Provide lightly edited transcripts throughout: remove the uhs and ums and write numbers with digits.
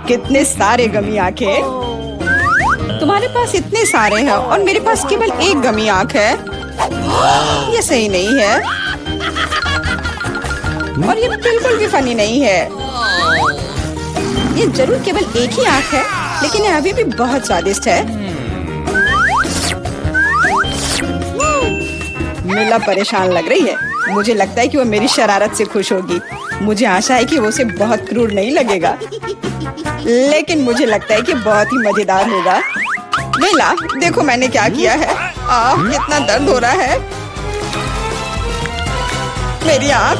कितने सारे गमी आंखें। तुम्हारे पास इतने सारे हैं और मेरे पास केवल एक गमी आंख है। ये सही नहीं है और ये बिल्कुल भी फनी नहीं है। ये जरूर केवल एक ही आंख है, लेकिन ये अभी भी बहुत स्वादिष्ट है। मिला परेशान लग रही है। मुझे लगता है कि वो मेरी शरारत से खुश होगी। मुझे आशा है कि वो उसे बहुत क्रूर नहीं लगेगा, लेकिन मुझे लगता है कि बहुत ही मजेदार होगा। मिला, देखो मैंने क्या किया है। कितना दर्द हो रहा है। मेरी आंख,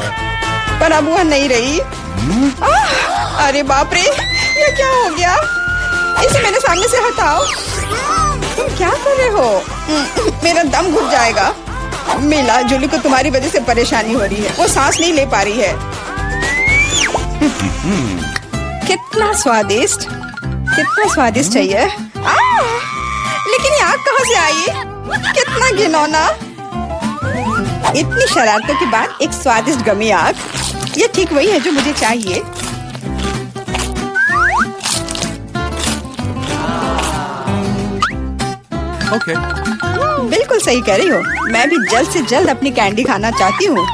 पर अब वह नहीं रही। अरे बाप रे, ये क्या हो गया? इसे मेरे सामने से हटाओ। तुम क्या कर रहे हो? मेरा दम घुट जाएगा। मिला, जूली को तुम्हारी वजह से परेशानी हो रही है। वो सांस नहीं ले पा रही है। कितना स्वादिष्ट, कितना स्वादिष्ट चाहिए। लेकिन ये आग कहाँ से आई? कितना घिनौना। इतनी शरारतों के बाद एक स्वादिष्ट गमी आग, ये ठीक वही है जो मुझे चाहिए। Okay. बिल्कुल सही कह रही हो। मैं भी जल्द से जल्द अपनी कैंडी खाना चाहती हूँ।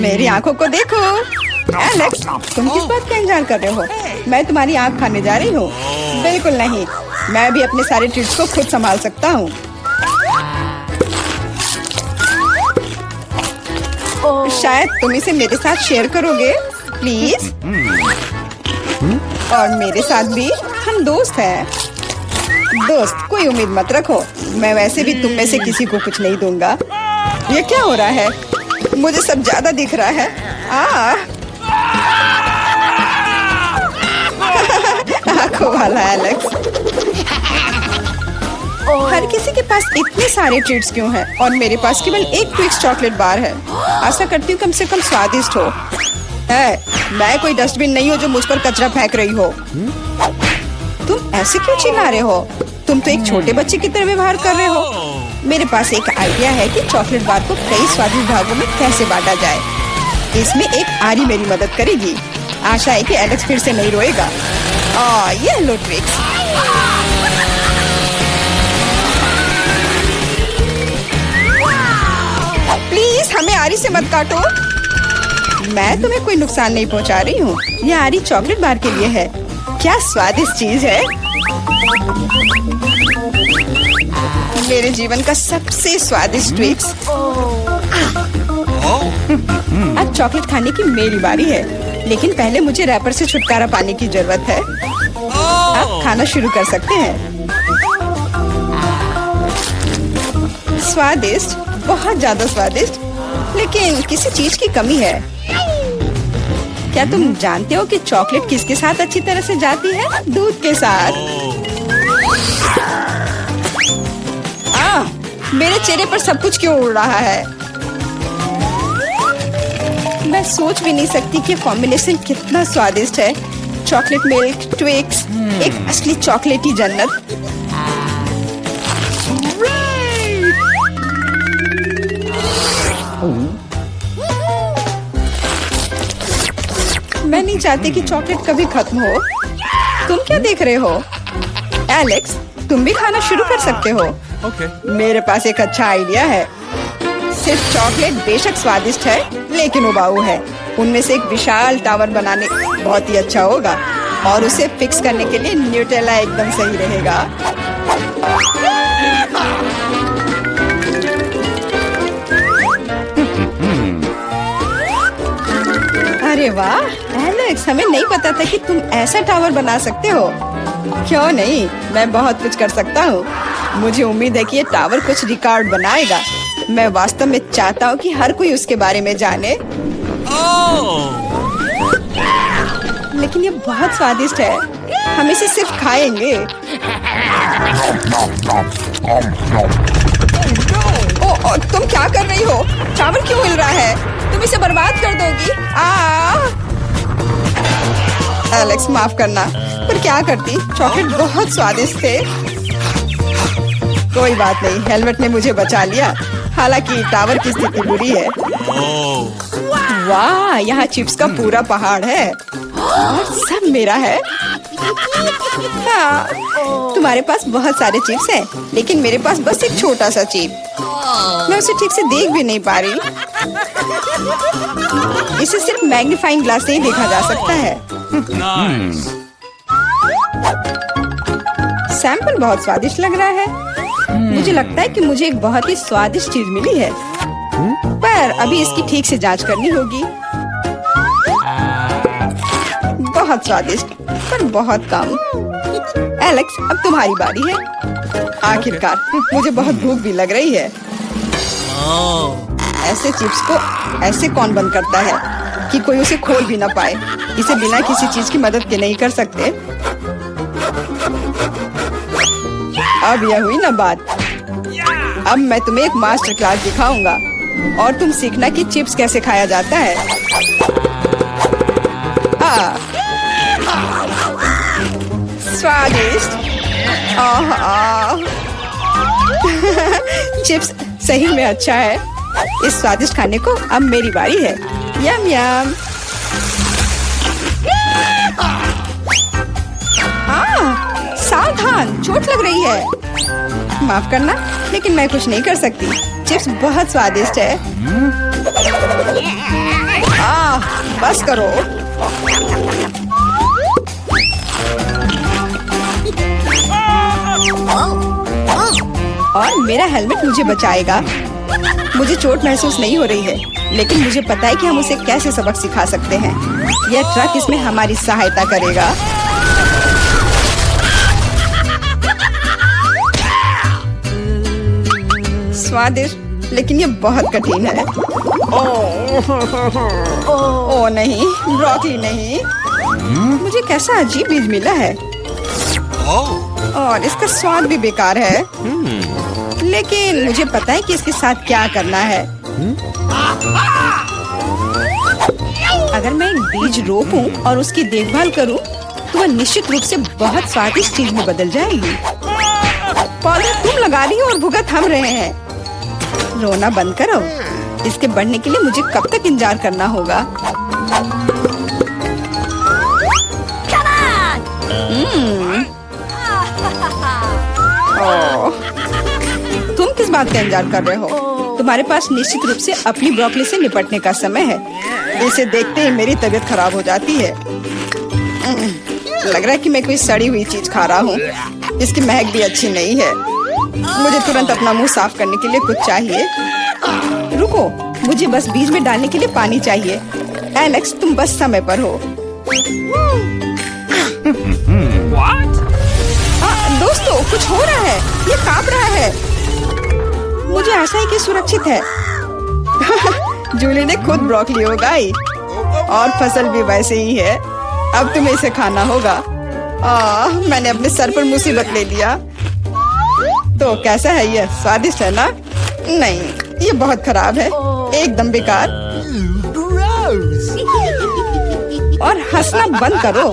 मेरी आंखों को देखो। एलेक्स, तुम किस बात का इंतजार कर रहे हो? मैं तुम्हारी आंख खाने जा रही हूँ। बिल्कुल नहीं, मैं भी अपने सारे ट्रीट्स को खुद संभाल सकता हूँ। शायद तुम इसे मेरे साथ शेयर करोगे, प्लीज। और मेरे साथ भी, हम दोस्त हैं। दोस्त, कोई उम्मीद मत रखो। मैं वैसे भी तुम में से किसी को कुछ नहीं दूंगा। ये क्या हो रहा है? मुझे सब ज्यादा दिख रहा है। आंखों वाला एलेक्स। हर किसी के पास इतने सारे ट्रीट्स क्यों हैं और मेरे पास केवल एक ट्विक्स चॉकलेट बार है। आशा करती हूँ कम से कम स्वादिष्ट हो। मैं कोई डस्टबिन नहीं हूँ जो मुझ पर कचरा फेंक रही हो। तुम ऐसे क्यों चिल्ला रहे हो? तुम तो एक छोटे बच्चे की तरह व्यवहार कर रहे हो। मेरे पास एक आइडिया है कि चॉकलेट बार को कई स्वादिष्ट भागों में कैसे बांटा जाए। इसमें एक आरी मेरी मदद करेगी। आशा है कि एलेक्स फिर से नहीं रोएगा। ये लो ट्रिक्स। प्लीज हमें आरी से मत काटो। मैं तुम्हें कोई नुकसान नहीं पहुंचा रही हूँ। यह आरी चॉकलेट बार के लिए है। क्या स्वादिष्ट चीज है। मेरे जीवन का सबसे स्वादिष्ट ट्विक्स। अब चॉकलेट खाने की मेरी बारी है, लेकिन पहले मुझे रैपर से छुटकारा पाने की जरूरत है। अब खाना शुरू कर सकते हैं। स्वादिष्ट, बहुत ज्यादा स्वादिष्ट, लेकिन किसी चीज की कमी है। क्या तुम जानते हो कि चॉकलेट किसके साथ अच्छी तरह से जाती है? दूध के साथ। मेरे चेहरे पर सब कुछ क्यों उड़ रहा है? मैं सोच भी नहीं सकती कि कॉम्बिनेशन कितना स्वादिष्ट है। चॉकलेट मिल्क, ट्विक्स, एक असली चॉकलेटी जन्नत। मैं नहीं चाहती कि चॉकलेट कभी खत्म हो। तुम क्या देख रहे हो? एलेक्स, तुम भी खाना शुरू कर सकते हो। Okay. मेरे पास एक अच्छा आइडिया है। सिर्फ चॉकलेट बेशक स्वादिष्ट है, लेकिन उबाऊ है। उनमें से एक विशाल टावर बनाने बहुत ही अच्छा होगा, और उसे फिक्स करने के लिए न्यूटेला एकदम सही रहेगा। अरे वाह एलेक्स, हमें नहीं पता था कि तुम ऐसा टावर बना सकते हो। क्यों नहीं, मैं बहुत कुछ कर सकता हूँ। मुझे उम्मीद है कि ये टावर कुछ रिकॉर्ड बनाएगा। मैं वास्तव में चाहता हूँ कि हर कोई उसके बारे में जाने। लेकिन ये बहुत स्वादिष्ट है। हम इसे सिर्फ खाएंगे। ओ, तुम क्या कर रही हो? टावर क्यों हिल रहा है? तुम इसे बर्बाद कर दोगी। एलेक्स, माफ करना, पर क्या करती? चॉकलेट बहुत स्वादिष्ट थे। कोई बात नहीं, हेलमेट ने मुझे बचा लिया। हालांकि टावर की स्थिति बुरी है। वाह, यहाँ चिप्स का पूरा पहाड़ है और सब मेरा है। हाँ, तुम्हारे पास बहुत सारे चिप्स हैं, लेकिन मेरे पास बस एक छोटा सा चिप। मैं उसे ठीक से देख भी नहीं पा रही। इसे सिर्फ मैग्नीफाइंग ग्लास से ही देखा जा सकता है। सैंपल बहुत स्वादिष्ट लग रहा है। मुझे लगता है कि मुझे एक बहुत ही स्वादिष्ट चीज मिली है, पर अभी इसकी ठीक से जांच करनी होगी। बहुत स्वादिष्ट, पर बहुत कम। एलेक्स, अब तुम्हारी बारी है। आखिरकार मुझे बहुत भूख भी लग रही है। ऐसे चिप्स को ऐसे कौन बंद करता है कि कोई उसे खोल भी ना पाए। इसे बिना किसी चीज की मदद के नहीं कर सकते। अब यह हुई ना बात। अब मैं तुम्हें एक मास्टर क्लास दिखाऊंगा और तुम सीखना कि चिप्स कैसे खाया जाता है। स्वादिष्ट। चिप्स सही में अच्छा है। इस स्वादिष्ट खाने को अब मेरी बारी है। यम यम। सावधान, चोट लग रही है। माफ करना, लेकिन मैं कुछ नहीं कर सकती। चिप्स बहुत स्वादिष्ट है। बस करो। और मेरा हेलमेट मुझे बचाएगा। मुझे चोट महसूस नहीं हो रही है, लेकिन मुझे पता है कि हम उसे कैसे सबक सिखा सकते हैं। यह ट्रक इसमें हमारी सहायता करेगा। स्वादिष्ट, लेकिन ये बहुत कठिन है। ओह नहीं, ब्रोकली नहीं। मुझे कैसा अजीब बीज मिला है और इसका स्वाद भी बेकार है। लेकिन मुझे पता है कि इसके साथ क्या करना है। अगर मैं एक बीज रोपूं और उसकी देखभाल करूं, तो वह निश्चित रूप से बहुत स्वादिष्ट चीज में बदल जाएगी। पौधे तुम लगा रही हो और भुगत हम रहे हैं। रोना बंद करो। इसके बढ़ने के लिए मुझे कब तक इंतजार करना होगा? तुम किस बात का इंतजार कर रहे हो? तुम्हारे पास निश्चित रूप से अपनी ब्रोकली से निपटने का समय है। इसे देखते ही मेरी तबीयत खराब हो जाती है। लग रहा है कि मैं कोई सड़ी हुई चीज खा रहा हूँ। इसकी महक भी अच्छी नहीं है। मुझे तुरंत अपना मुंह साफ करने के लिए कुछ चाहिए। रुको, मुझे बस बीज में डालने के लिए पानी चाहिए। एलेक्स, तुम बस समय पर हो। दोस्तों, कुछ हो रहा है। ये कांप रहा है। मुझे आशा है कि सुरक्षित है। जूली ने खुद ब्रोकली उगाई और फसल भी वैसे ही है। अब तुम्हें इसे खाना होगा। मैंने अपने सर पर मुसीबत ले लिया। तो कैसा है ये? स्वादिष्ट है ना? नहीं, ये बहुत खराब है, एकदम बेकार। और हंसना बंद करो।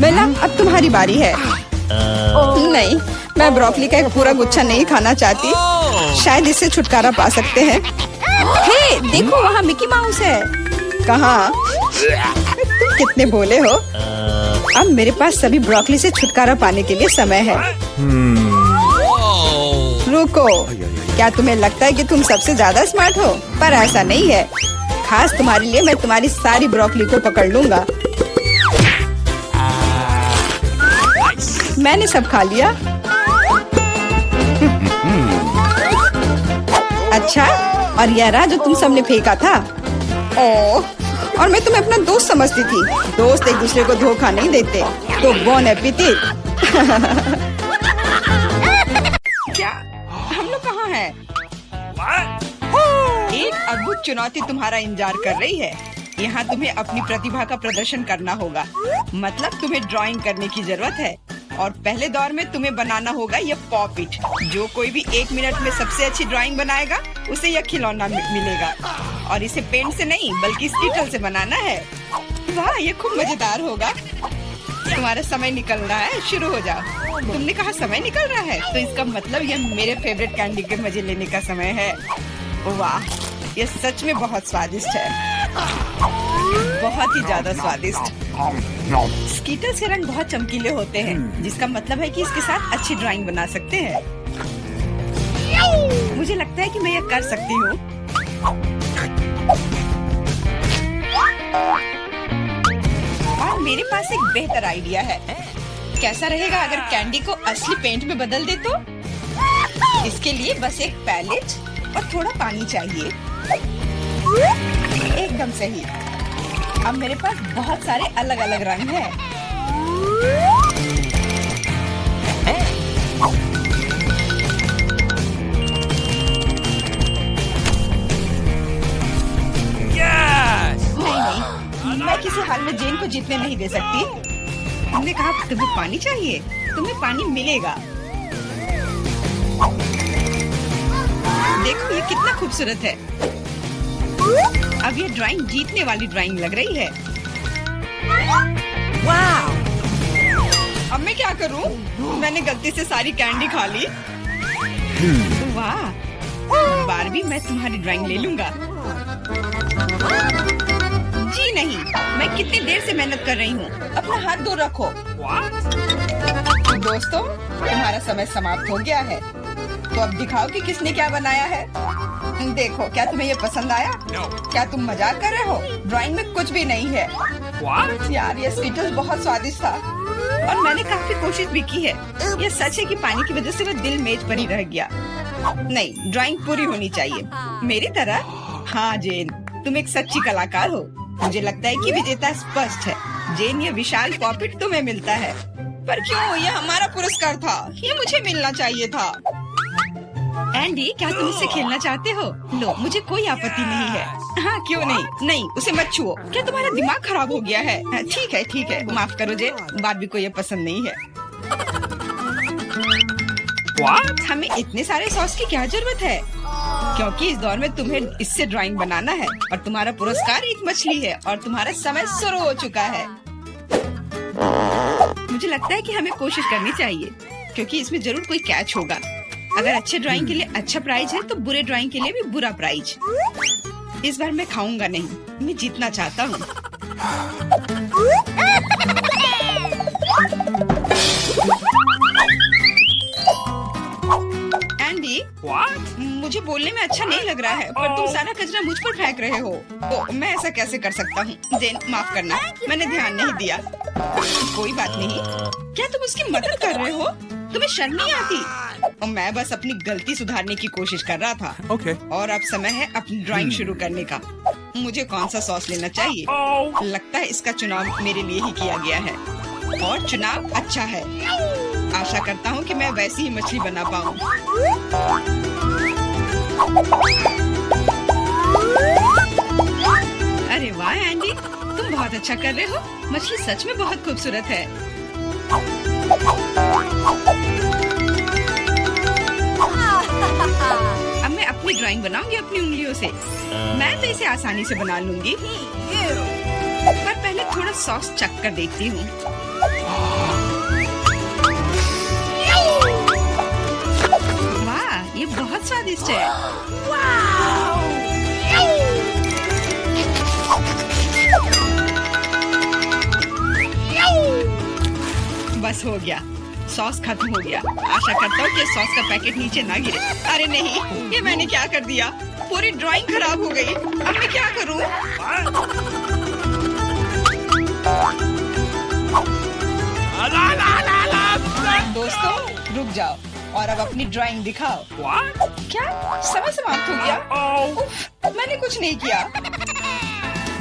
बेला, अब तुम्हारी बारी है। नहीं, मैं ब्रोकली का एक पूरा गुच्छा नहीं खाना चाहती। शायद इससे छुटकारा पा सकते हैं। हे, देखो वहाँ मिकी माउस है। कहाँ? तुम कितने भोले हो। अब मेरे पास सभी ब्रोकली से छुटकारा पाने के लिए समय है। रुको, क्या तुम्हें लगता है कि तुम सबसे ज्यादा स्मार्ट हो? पर ऐसा नहीं है। खास तुम्हारे लिए मैं तुम्हारी सारी ब्रोकली को पकड़ लूंगा। मैंने सब खा लिया। अच्छा, और यह रहा जो तुम सबने फेंका था। ओह, और मैं तुम्हें अपना दोस्त समझती थी। दोस्त एक दूसरे को धोखा नहीं देते। तो बोन एपेटिट। क्या हम लोग कहाँ हैं? एक अद्भुत चुनौती तुम्हारा इंतजार कर रही है। यहाँ तुम्हें अपनी प्रतिभा का प्रदर्शन करना होगा। मतलब तुम्हें ड्राइंग करने की जरूरत है। और पहले दौर में तुम्हें बनाना होगा यह पॉपिट। जो कोई भी 1 मिनट में सबसे अच्छी ड्राइंग बनाएगा, उसे यह खिलौना मिलेगा। और इसे पेंट से नहीं, बल्कि स्कीटल से बनाना है। वाह, ये खूब मजेदार होगा। तुम्हारा समय निकल रहा है, शुरू हो जाओ। तुमने कहा समय निकल रहा है, तो इसका मतलब यह मेरे फेवरेट कैंडी के मजे लेने का समय है। वाह, ये सच में बहुत स्वादिष्ट है, बहुत ही ज्यादा स्वादिष्ट। स्कीटल्स के रंग बहुत चमकीले होते हैं, जिसका मतलब है कि इसके साथ अच्छी ड्राइंग बना सकते हैं। मुझे लगता है कि मैं यह कर सकती हूँ। और मेरे पास एक बेहतर आइडिया है। कैसा रहेगा अगर कैंडी को असली पेंट में बदल दे तो? इसके लिए बस एक पैलेट और थोड़ा पानी चाहिए। एकदम सही। अब मेरे पास बहुत सारे अलग अलग रंग हैं। नहीं, मैं किसी हाल में जेन को जीतने नहीं दे सकती। तुमने कहा तुम्हें पानी चाहिए, तुम्हें पानी मिलेगा। देखो ये कितना खूबसूरत है। अब ये ड्राइंग जीतने वाली ड्राइंग लग रही है। वाह! अब मैं क्या करूं? मैंने गलती से सारी कैंडी खा ली। वाह! बारबी, मैं तुम्हारी ड्राइंग ले लूंगा। जी नहीं, मैं कितनी देर से मेहनत कर रही हूँ। अपना हाथ दूर रखो। दोस्तों, तुम्हारा समय समाप्त हो गया है। तो अब दिखाओ कि किसने क्या बनाया है। देखो, क्या तुम्हें ये पसंद आया? क्या तुम मजाक कर रहे हो? ड्राइंग में कुछ भी नहीं है। यार, ये स्कीटल्स बहुत स्वादिष्ट था और मैंने काफी कोशिश भी की है। ये सच है कि पानी की वजह से वह दिल मेज पर ही रह गया। नहीं, ड्राइंग पूरी होनी चाहिए मेरी तरह। हाँ जेन, तुम एक सच्ची कलाकार हो। मुझे लगता है कि विजेता स्पष्ट है। जेन, ये विशाल पॉपिट तुम्हें मिलता है। पर क्यों? ये हमारा पुरस्कार था, ये मुझे मिलना चाहिए था। एंडी, क्या तुम इससे खेलना चाहते हो? लो, मुझे कोई आपत्ति नहीं है। हाँ, क्यों नहीं? नहीं, उसे मत छुओ। क्या तुम्हारा दिमाग खराब हो गया है? ठीक है, ठीक है, माफ करो जेन, बारबी को ये पसंद नहीं है। हमें इतने सारे सॉस की क्या जरूरत है? क्योंकि इस दौर में तुम्हें इससे ड्राइंग बनाना है और तुम्हारा पुरस्कार एक मछली है और तुम्हारा समय शुरू हो चुका है। मुझे लगता है कि हमें कोशिश करनी चाहिए, क्योंकि इसमें जरूर कोई कैच होगा। अगर अच्छे ड्राइंग के लिए अच्छा प्राइज है तो बुरे ड्राइंग के लिए भी बुरा प्राइज। इस बार मैं खाऊंगा नहीं, मैं जीतना चाहता हूँ। एंडी, मुझे बोलने में अच्छा नहीं लग रहा है, पर तुम सारा कचरा मुझ पर फेंक रहे हो। तो मैं ऐसा कैसे कर सकता हूँ? जेन, माफ करना, मैंने ध्यान नहीं दिया। कोई बात नहीं। क्या तुम उसकी मदद कर रहे हो? तुम्हें शर्म नहीं आती? और मैं बस अपनी गलती सुधारने की कोशिश कर रहा था। और अब समय है अपनी ड्राइंग शुरू करने का। मुझे कौन सा सॉस लेना चाहिए? लगता है इसका चुनाव मेरे लिए ही किया गया है और चुनाव अच्छा है। आशा करता हूँ कि मैं वैसी ही मछली बना पाऊँ। अरे वाह एंडी, तुम बहुत अच्छा कर रहे हो। मछली सच में बहुत खूबसूरत है। अब मैं अपनी ड्राइंग बनाऊंगी अपनी उंगलियों से। मैं तो इसे आसानी से बना लूंगी, पर पहले थोड़ा सॉस चख कर देखती हूँ। वाह, ये बहुत स्वादिष्ट है। बस हो गया, सॉस खत्म हो गया। आशा करता हूँ कि सॉस का पैकेट नीचे ना गिरे। अरे नहीं, ये मैंने क्या कर दिया? पूरी ड्राइंग खराब हो गई। अब मैं क्या करूँ? दोस्तों, रुक जाओ और अब अपनी ड्राइंग दिखाओ। क्या समय समाप्त हो गया? उफ, मैंने कुछ नहीं किया।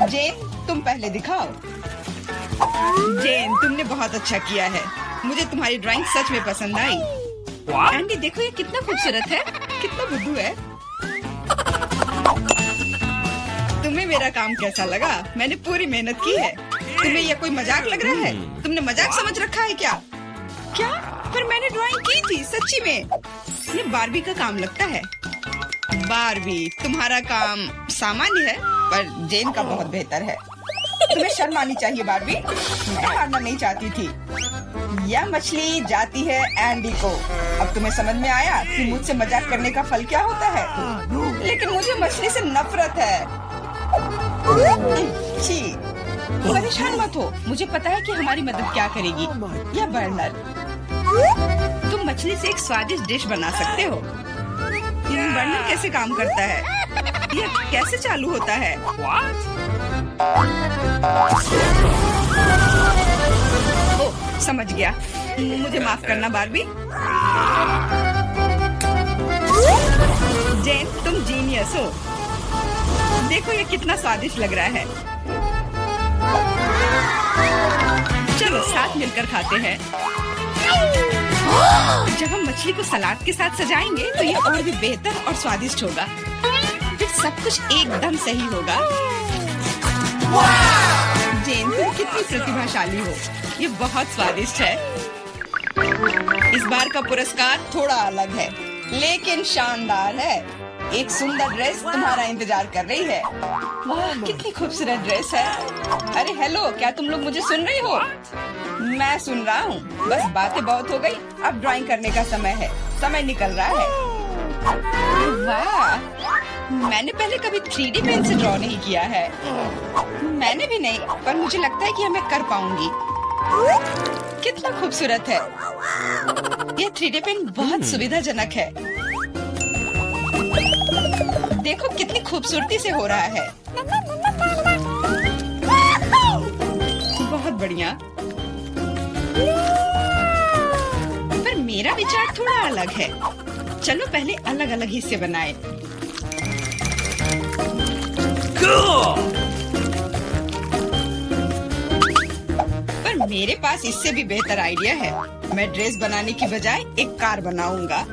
जेन, तुम पहले दिखाओ। जेन, तुमने बहुत अच्छा किया है। मुझे तुम्हारी ड्राइंग सच में पसंद आई। एंडी, देखो ये कितना खूबसूरत है, कितना बुद्धू है। तुम्हें मेरा काम कैसा लगा? मैंने पूरी मेहनत की है। तुम्हें यह कोई मजाक लग रहा है? तुमने मजाक समझ रखा है क्या? क्या? पर मैंने ड्राइंग की थी सच्ची में। ये बारबी का काम लगता है। बारबी, तुम्हारा काम सामान्य है, पर जेन का बहुत बेहतर है। तुम्हें शर्म आनी चाहिए बारबी। मैं हारना नहीं चाहती थी। यह मछली जाती है एंडी को। अब तुम्हें समझ में आया कि मुझसे मजाक करने का फल क्या होता है? लेकिन मुझे मछली से नफरत है। छी, परेशान मत हो, मुझे पता है कि हमारी मदद क्या करेगी। यह बर्नर, तुम मछली से एक स्वादिष्ट डिश बना सकते हो। बर्नर कैसे काम करता है? यह कैसे चालू होता है? ओह, समझ गया। मुझे माफ करना बारबी। जेन, तुम जीनियस हो। देखो ये कितना स्वादिष्ट लग रहा है। चलो साथ मिलकर खाते हैं। जब हम मछली को सलाद के साथ सजाएंगे तो ये और भी बेहतर और स्वादिष्ट होगा। फिर सब कुछ एकदम सही होगा। जेन, तुम कितनी प्रतिभाशाली हो। ये बहुत स्वादिष्ट है। इस बार का पुरस्कार थोड़ा अलग है, लेकिन शानदार है। एक सुंदर ड्रेस तुम्हारा इंतजार कर रही है। वाह, कितनी खूबसूरत ड्रेस है। अरे हेलो, क्या तुम लोग मुझे सुन रही हो? मैं सुन रहा हूँ। बस बातें बहुत हो गई, अब ड्राइंग करने का समय है। समय निकल रहा है। वाह, मैंने पहले कभी 3D पेन से ड्रॉ नहीं किया है। मैंने भी नहीं, पर मुझे लगता है कि मैं कर पाऊंगी। कितना खूबसूरत है। यह 3D पेन बहुत सुविधाजनक है। देखो कितनी खूबसूरती से हो रहा है। बहुत बढ़िया। पर मेरा विचार थोड़ा अलग है। चलो पहले अलग अलग हिस्से बनाएं। पर मेरे पास इससे भी बेहतर आइडिया है। मैं ड्रेस बनाने की बजाय एक कार बनाऊंगा।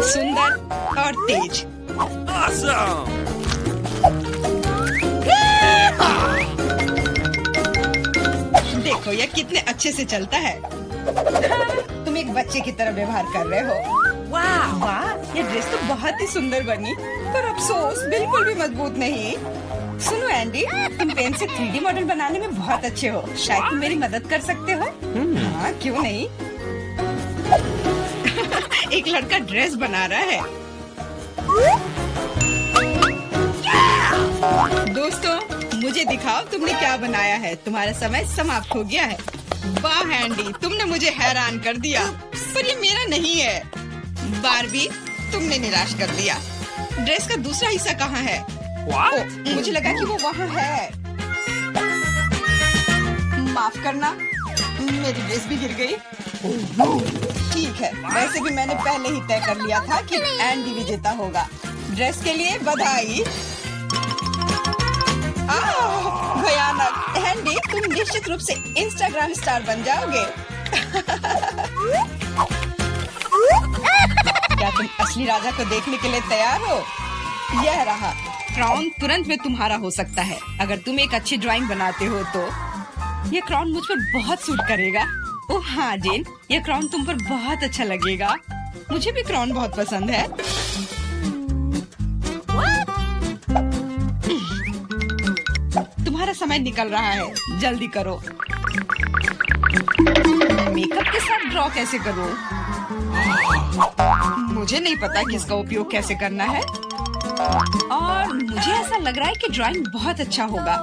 सुंदर और तेज। Awesome! देखो यह कितने अच्छे से चलता है। तुम एक बच्चे की तरह व्यवहार कर रहे हो। वाह वाह, ये ड्रेस तो बहुत ही सुंदर बनी, पर अफसोस बिल्कुल भी मजबूत नहीं। सुनो एंडी, तुम पेन से 3D मॉडल बनाने में बहुत अच्छे हो। शायद तुम मेरी मदद कर सकते हो। हाँ, क्यों नहीं। एक लड़का ड्रेस बना रहा है। दोस्तों, मुझे दिखाओ तुमने क्या बनाया है। तुम्हारा समय समाप्त हो गया है। वाह एंडी, तुमने मुझे हैरान कर दिया, पर ये मेरा नहीं है। बारबी, तुमने निराश कर दिया। ड्रेस का दूसरा हिस्सा कहाँ है? ओ, मुझे लगा कि वो वहाँ है। माफ करना, मेरी ड्रेस भी गिर गई। ठीक है, वैसे भी मैंने पहले ही तय कर लिया था कि एंडी विजेता होगा। ड्रेस के लिए बधाई। भयानक। एंडी, तुम निश्चित रूप से इंस्टाग्राम स्टार बन जाओगे। क्या तुम असली राजा को देखने के लिए तैयार हो? यह रहा। क्राउन तुरंत में तुम्हारा हो सकता है अगर तुम एक अच्छी ड्राइंग बनाते हो तो। यह क्राउन मुझ पर बहुत सूट करेगा। ओह हाँ जेन, यह क्राउन तुम पर बहुत अच्छा लगेगा। मुझे भी क्राउन बहुत पसंद है। तुम्हारा समय निकल रहा है, जल्दी करो। मेकअप के साथ ड्रॉ कैसे करूं? मुझे नहीं पता कि इसका उपयोग कैसे करना है, और मुझे ऐसा लग रहा है कि ड्राइंग बहुत अच्छा होगा।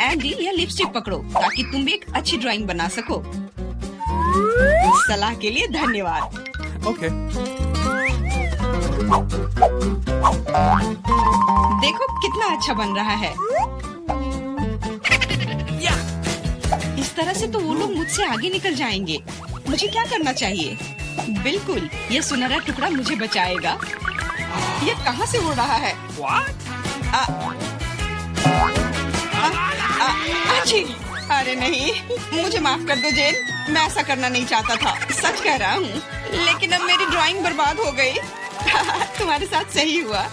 एंडी, यह लिपस्टिक पकड़ो ताकि तुम भी एक अच्छी ड्राइंग बना सको। सलाह के लिए धन्यवाद। Okay. देखो कितना अच्छा बन रहा है। इस तरह से तो वो लोग मुझसे आगे निकल जाएंगे। मुझे क्या करना चाहिए? बिल्कुल, ये सुनहरा टुकड़ा मुझे बचाएगा। ये कहाँ से उड़ रहा है? अच्छी। अरे नहीं, मुझे माफ कर दो जेन, मैं ऐसा करना नहीं चाहता था। सच कह रहा हूँ, लेकिन अब मेरी ड्राइंग बर्बाद हो गई। तुम्हारे साथ सही हुआ।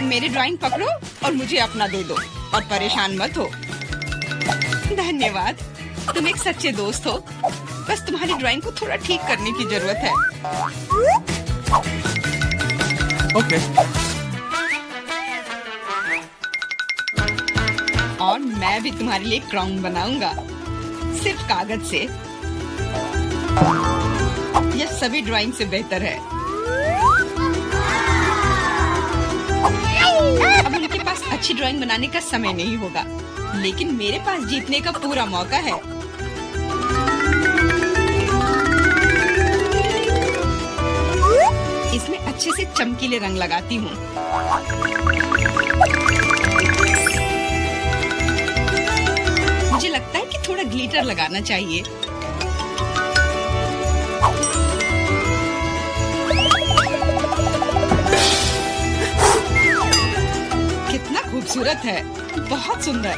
मेरी ड्राइंग पकड़ो और मुझे अपना दे दो, और परेशान मत हो। धन्यवाद, तुम एक सच्चे दोस्त हो। बस तुम्हारी ड्राइंग को थोड़ा ठीक करने की जरूरत है। Okay. और मैं भी तुम्हारे लिए क्राउन बनाऊंगा, सिर्फ कागज से। यह सभी ड्राइंग से बेहतर है। अच्छी ड्राइंग बनाने का समय नहीं होगा, लेकिन मेरे पास जीतने का पूरा मौका है। इसमें अच्छे से चमकीले रंग लगाती हूँ। मुझे लगता है कि थोड़ा ग्लिटर लगाना चाहिए। कितना खूबसूरत है, बहुत सुंदर।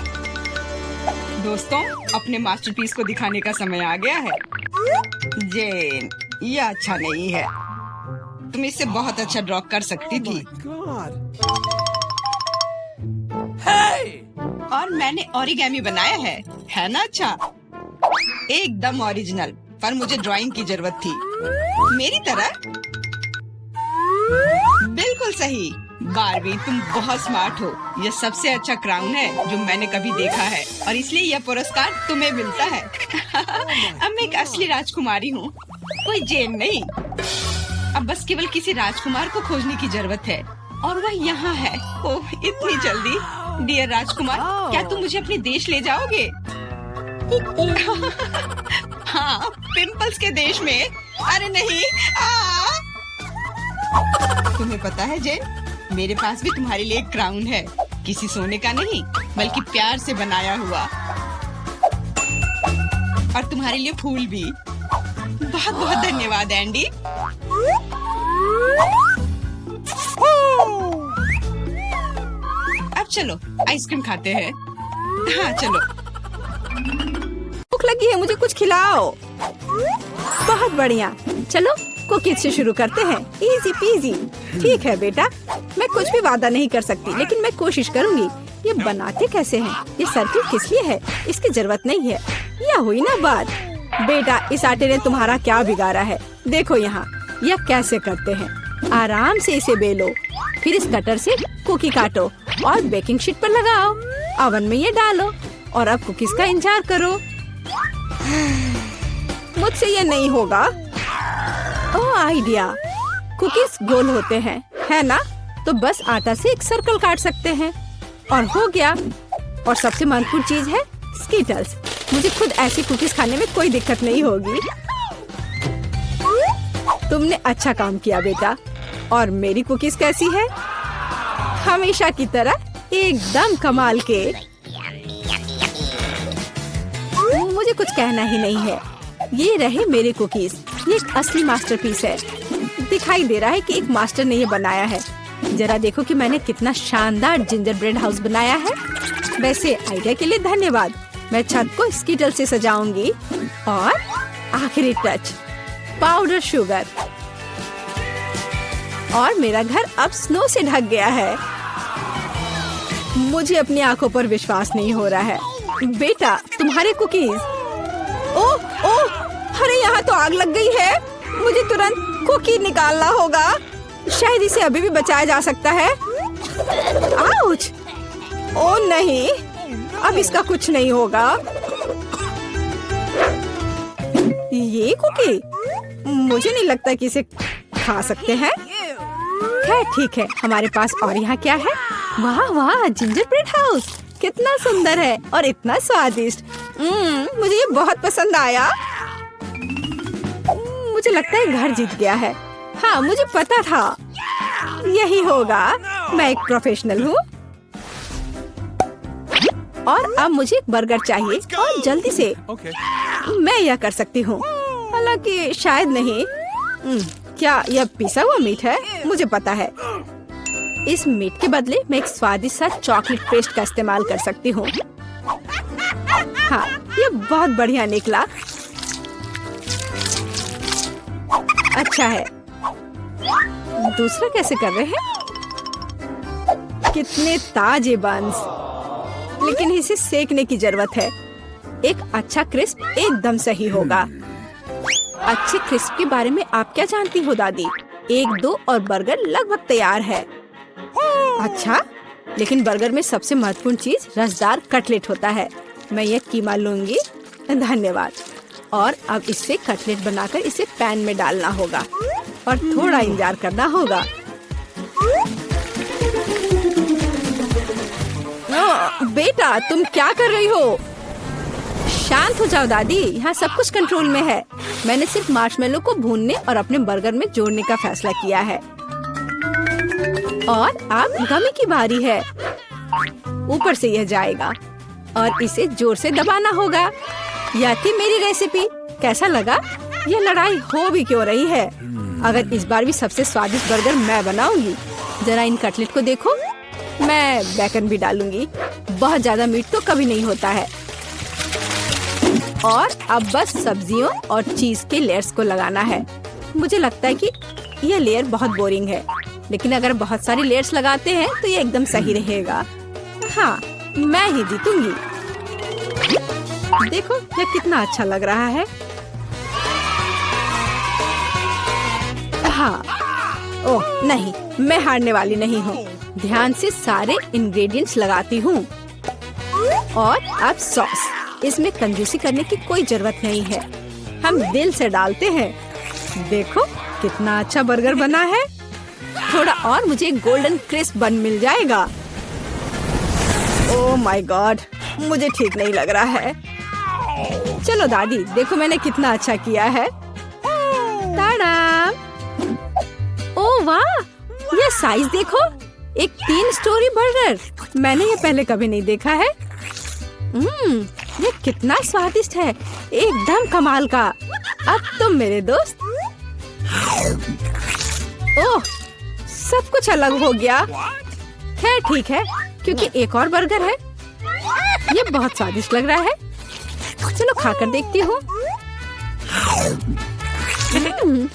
दोस्तों, अपने मास्टरपीस को दिखाने का समय आ गया है। जेन, यह अच्छा नहीं है। तुम इससे बहुत अच्छा ड्रॉ कर सकती थी। God. Hey! और मैंने ओरिगेमी बनाया है ना? अच्छा, एकदम ओरिजिनल। पर मुझे ड्राइंग की जरूरत थी, मेरी तरह। बिल्कुल सही। बारबी, तुम बहुत स्मार्ट हो। यह सबसे अच्छा क्राउन है जो मैंने कभी देखा है, और इसलिए यह पुरस्कार तुम्हें मिलता है। अब मैं एक असली राजकुमारी हूँ, कोई जेन नहीं। अब बस केवल किसी राजकुमार को खोजने की जरूरत है, और वह यहाँ है। ओह, इतनी जल्दी। डियर राजकुमार, क्या तुम मुझे अपने देश ले जाओगे? हाँ, पिंपल्स के देश में। अरे नहीं। तुम्हें पता है जेन, मेरे पास भी तुम्हारे लिए एक क्राउन है। किसी सोने का नहीं, बल्कि प्यार से बनाया हुआ। और तुम्हारे लिए फूल भी। बहुत बहुत धन्यवाद एंडी। अब चलो आइसक्रीम खाते हैं। हाँ चलो। भूख लगी है, मुझे कुछ खिलाओ। बहुत बढ़िया, चलो कुकीज से शुरू करते हैं। Easy PG. ठीक है बेटा, मैं कुछ भी वादा नहीं कर सकती, लेकिन मैं कोशिश करूंगी। ये बनाते कैसे हैं? ये सर्किल किस लिए है? इसकी जरूरत नहीं है। यह हुई ना बात। बेटा, इस आटे ने तुम्हारा क्या बिगाड़ा है? देखो यहाँ, यह कैसे करते हैं। आराम से इसे बेलो, फिर इस कटर से कुकी काटो और बेकिंग शीट पर लगाओ। ओवन में ये डालो और अब कुकीज का इंतजार करो। मुझसे ये नहीं होगा। ओह, आइडिया। कुकीज गोल होते हैं, है ना? तो बस आटा से एक सर्कल काट सकते हैं और हो गया। और सबसे महत्वपूर्ण चीज है स्कीटल्स। मुझे खुद ऐसी कुकीज खाने में कोई दिक्कत नहीं होगी। तुमने अच्छा काम किया बेटा। और मेरी कुकीज कैसी है? हमेशा की तरह एकदम कमाल के। मुझे कुछ कहना ही नहीं है। ये रहे मेरे कुकीज। ये एक असली मास्टरपीस है। दिखाई दे रहा है कि एक मास्टर ने ये बनाया है। जरा देखो कि मैंने कितना शानदार जिंजर ब्रेड हाउस बनाया है। वैसे आइडिया के लिए धन्यवाद। मैं छत को स्कीटल से सजाऊंगी। और आखिरी टच, पाउडर शुगर। और मेरा घर अब स्नो से ढक गया है। मुझे अपनी आंखों पर विश्वास नहीं हो रहा है। बेटा, तुम्हारे कुकीज। ओह ओह, अरे यहाँ तो आग लग गई है। मुझे तुरंत कुकी निकालना होगा। शायद इसे अभी भी बचाया जा सकता है। आउच! ओह नहीं, अब इसका कुछ नहीं होगा। ये कुकी, मुझे नहीं लगता कि इसे खा सकते हैं। खैर ठीक है, हमारे पास और यहाँ क्या है? वाह वाह, जिंजर ब्रेड हाउस कितना सुंदर है और इतना स्वादिष्ट। मुझे ये बहुत पसंद आया। मुझे लगता है घर जीत गया है। हाँ, मुझे पता था यही होगा। मैं एक प्रोफेशनल हूँ। और अब मुझे एक बर्गर चाहिए और जल्दी से। Okay. मैं यह कर सकती हूँ, हालांकि शायद नहीं। क्या यह पिसा हुआ मीट है? मुझे पता है। इस मीट के बदले मैं एक स्वादिष्ट सा चॉकलेट पेस्ट का इस्तेमाल कर सकती हूँ। हाँ, ये बहुत बढ़िया निकला। अच्छा है। दूसरा कैसे कर रहे हैं? कितने ताजे बंस, लेकिन इसे सेकने की जरूरत है। एक अच्छा क्रिस्प एकदम सही होगा। अच्छे क्रिस्प के बारे में आप क्या जानती हो दादी? 1-2 और बर्गर लगभग तैयार है। अच्छा, लेकिन बर्गर में सबसे महत्वपूर्ण चीज रसदार कटलेट होता है। मैं ये कीमा लूंगी। धन्यवाद। और अब इससे कटलेट बनाकर इसे पैन में डालना होगा और थोड़ा इंतजार करना होगा। बेटा तुम क्या कर रही हो? शांत हो जाओ दादी, यहाँ सब कुछ कंट्रोल में है। मैंने सिर्फ मार्शमेलो को भूनने और अपने बर्गर में जोड़ने का फैसला किया है। और अब गमी की बारी है। ऊपर से यह जाएगा और इसे जोर से दबाना होगा। यह थी मेरी रेसिपी। कैसा लगा? यह लड़ाई हो भी क्यों रही है? अगर इस बार भी सबसे स्वादिष्ट बर्गर मैं बनाऊंगी। जरा इन कटलेट को देखो। मैं बेकन भी डालूंगी। बहुत ज्यादा मीट तो कभी नहीं होता है। और अब बस सब्जियों और चीज के लेयर्स को लगाना है। मुझे लगता है कि यह लेयर बहुत बोरिंग है, लेकिन अगर बहुत सारी लेयर्स लगाते हैं तो ये एकदम सही रहेगा। हाँ, मैं ही जीतूंगी। देखो यह कितना अच्छा लग रहा है। हाँ, ओह नहीं, मैं हारने वाली नहीं हूँ। ध्यान से सारे इंग्रेडिएंट्स लगाती हूँ। और अब सॉस। इसमें कंजूसी करने की कोई जरूरत नहीं है। हम दिल से डालते हैं। देखो कितना अच्छा बर्गर बना है। थोड़ा और मुझे गोल्डन क्रिस्प बन मिल जाएगा। ओह माय गॉड, मुझे ठीक नहीं लग रहा है। चलो दादी, देखो मैंने कितना अच्छा किया है। ताड़ा! ओह वाह, ये साइज देखो। एक 3 स्टोरी बर्गर। मैंने ये पहले कभी नहीं देखा है। ये कितना स्वादिष्ट है, एकदम कमाल का। अब तुम मेरे दोस्त। ओह, सब कुछ अलग हो गया। खैर ठीक है, क्योंकि एक और बर्गर है। ये बहुत स्वादिष्ट लग रहा है। चलो खाकर देखती हूँ।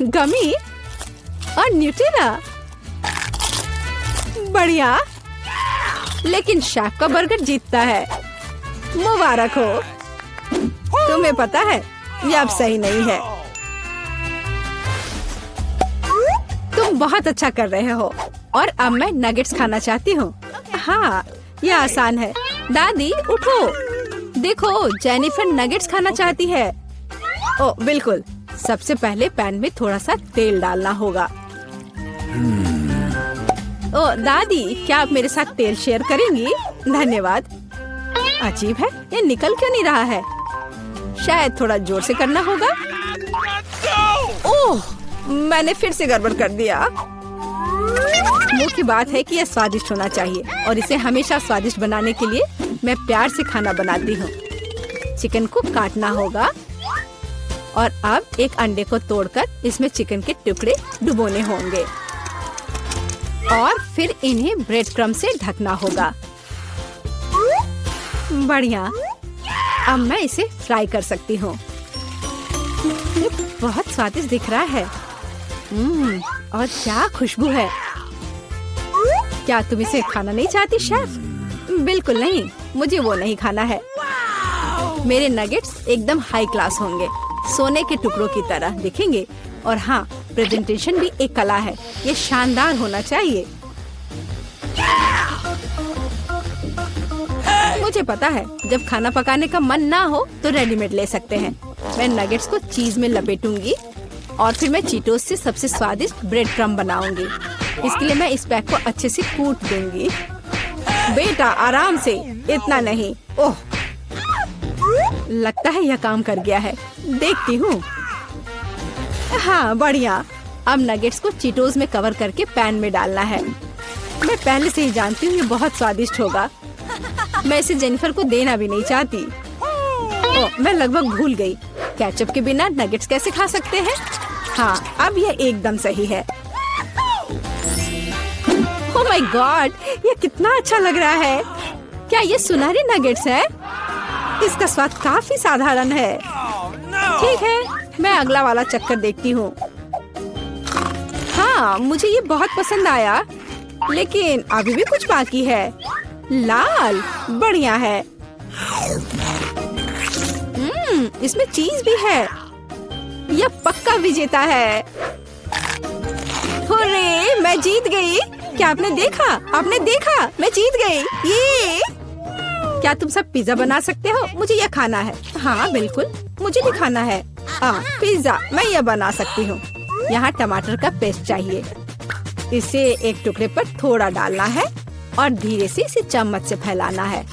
गमी और न्यूटेला, बढ़िया। लेकिन शेफ का बर्गर जीतता है। मुबारक हो। तुम्हें पता है ये अब सही नहीं है। तुम बहुत अच्छा कर रहे हो। और अब मैं नगेट्स खाना चाहती हूँ। हाँ, ये आसान है। दादी उठो, देखो जेनिफर नगेट्स खाना चाहती है। ओ बिल्कुल। सबसे पहले पैन में थोड़ा सा तेल डालना होगा। ओ दादी, क्या आप मेरे साथ तेल शेयर करेंगी? धन्यवाद। अजीब है, ये निकल क्यों नहीं रहा है? शायद थोड़ा जोर से करना होगा। ओह, मैंने फिर से गड़बड़ कर दिया। मुख्य बात है कि यह स्वादिष्ट होना चाहिए और इसे हमेशा स्वादिष्ट बनाने के लिए मैं प्यार से खाना बनाती हूँ। चिकन को काटना होगा और अब एक अंडे को तोड़कर इसमें चिकन के टुकड़े डुबोने होंगे और फिर इन्हें ब्रेड क्रम्ब से ढकना होगा। बढ़िया। अब मैं इसे फ्राई कर सकती हूँ। ये बहुत स्वादिष्ट दिख रहा है। और क्या खुशबू है। क्या तुम इसे खाना नहीं चाहती शेफ? बिल्कुल नहीं, मुझे वो नहीं खाना है। मेरे नगेट्स एकदम हाई क्लास होंगे, सोने के टुकड़ों की तरह दिखेंगे। और हाँ, प्रेजेंटेशन भी एक कला है। ये शानदार होना चाहिए। मुझे पता है, जब खाना पकाने का मन ना हो तो रेडीमेड ले सकते हैं। मैं नगेट्स को चीज में लपेटूंगी और फिर मैं चीटोस से सबसे स्वादिष्ट ब्रेड क्रम्ब बनाऊंगी। इसके लिए मैं इस पैक को अच्छे से कूट दूंगी। बेटा आराम से, इतना नहीं। ओह, लगता है यह काम कर गया है। देखती हूँ। हाँ बढ़िया। अब नगेट्स को चीटोस में कवर करके पैन में डालना है। मैं पहले से ही जानती हूँ ये बहुत स्वादिष्ट होगा। मैं इसे जेनिफर को देना भी नहीं चाहती। ओह, मैं लगभग भूल गई। केचप के बिना नगेट्स कैसे खा सकते हैं? हाँ, अब यह एकदम सही है। ओह माय गॉड, ये कितना अच्छा लग रहा है। क्या ये सुनहरी नगेट्स है? इसका स्वाद काफी साधारण है। ठीक है, मैं अगला वाला चक्कर देखती हूँ। हाँ, मुझे ये बहुत पसंद आया, लेकिन अभी भी कुछ बाकी है। लाल, बढ़िया है। इसमें चीज भी है। यह पक्का विजेता है। हुर्रे, मैं जीत गई। क्या आपने देखा? आपने देखा? मैं जीत गई। ये क्या तुम सब पिज्जा बना सकते हो? मुझे यह खाना है। हाँ बिल्कुल, मुझे भी खाना है। पिज्जा मैं यह बना सकती हूँ। यहाँ टमाटर का पेस्ट चाहिए। इसे एक टुकड़े पर थोड़ा डालना है और धीरे से इसे चम्मच से फैलाना है।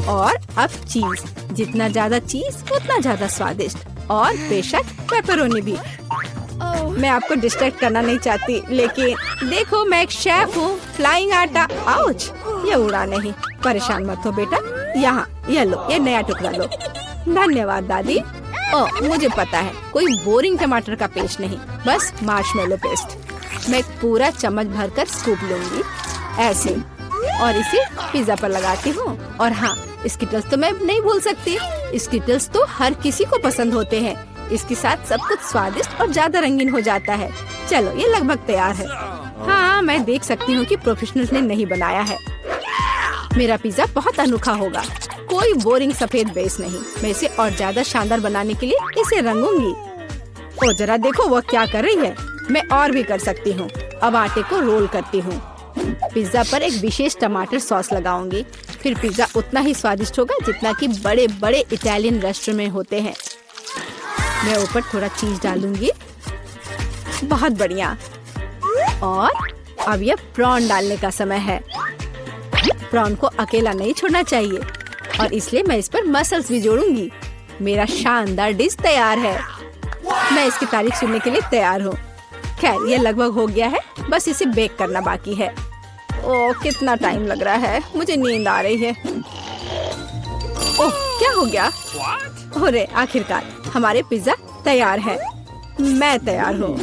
और अब चीज, जितना ज्यादा चीज उतना ज्यादा स्वादिष्ट, और बेशक पेपरोनी भी। मैं आपको डिस्ट्रैक्ट करना नहीं चाहती, लेकिन देखो मैं एक शेफ हूँ। फ्लाइंग आटा, आउच, ये उड़ा नहीं। परेशान मत हो बेटा, यहाँ ये लो, ये नया टुकड़ा लो। धन्यवाद दादी। ओह, मुझे पता है, कोई बोरिंग टमाटर का पेस्ट नहीं, बस मार्शमेलो पेस्ट। मैं पूरा चम्मच भरकर स्कूप लूंगी ऐसे, और इसे पिज्जा पर लगाती हूँ। और हाँ, स्किटल्स तो मैं नहीं भूल सकती। स्किटल्स तो हर किसी को पसंद होते हैं। इसके साथ सब कुछ स्वादिष्ट और ज्यादा रंगीन हो जाता है। चलो, ये लगभग तैयार है। हाँ, मैं देख सकती हूँ कि प्रोफेशनल्स ने नहीं बनाया है। मेरा पिज्जा बहुत अनोखा होगा, कोई बोरिंग सफेद बेस नहीं। मैं इसे और ज्यादा शानदार बनाने के लिए इसे रंगूंगी। ओ जरा देखो वो क्या कर रही है। मैं और भी कर सकती हूँ। अब आटे को रोल करती हूँ। पिज्जा पर एक विशेष टमाटर सॉस लगाऊंगी। फिर पिज्जा उतना ही स्वादिष्ट होगा जितना कि बड़े बड़े इटालियन रेस्टोरेंट में होते हैं। मैं ऊपर थोड़ा चीज डालूंगी। बहुत बढ़िया। और अब यह प्रॉन डालने का समय है। प्रॉन को अकेला नहीं छोड़ना चाहिए, और इसलिए मैं इस पर मसल्स भी जोड़ूंगी। मेरा शानदार डिश तैयार है। मैं इसकी तारीफ सुनने के लिए तैयार हूँ। खैर, ये लगभग हो गया है, बस इसे बेक करना बाकी है। ओह, कितना टाइम लग रहा है, मुझे नींद आ रही है। ओह, क्या हो गया? अरे आखिरकार हमारे पिज्जा तैयार है। मैं तैयार हूँ।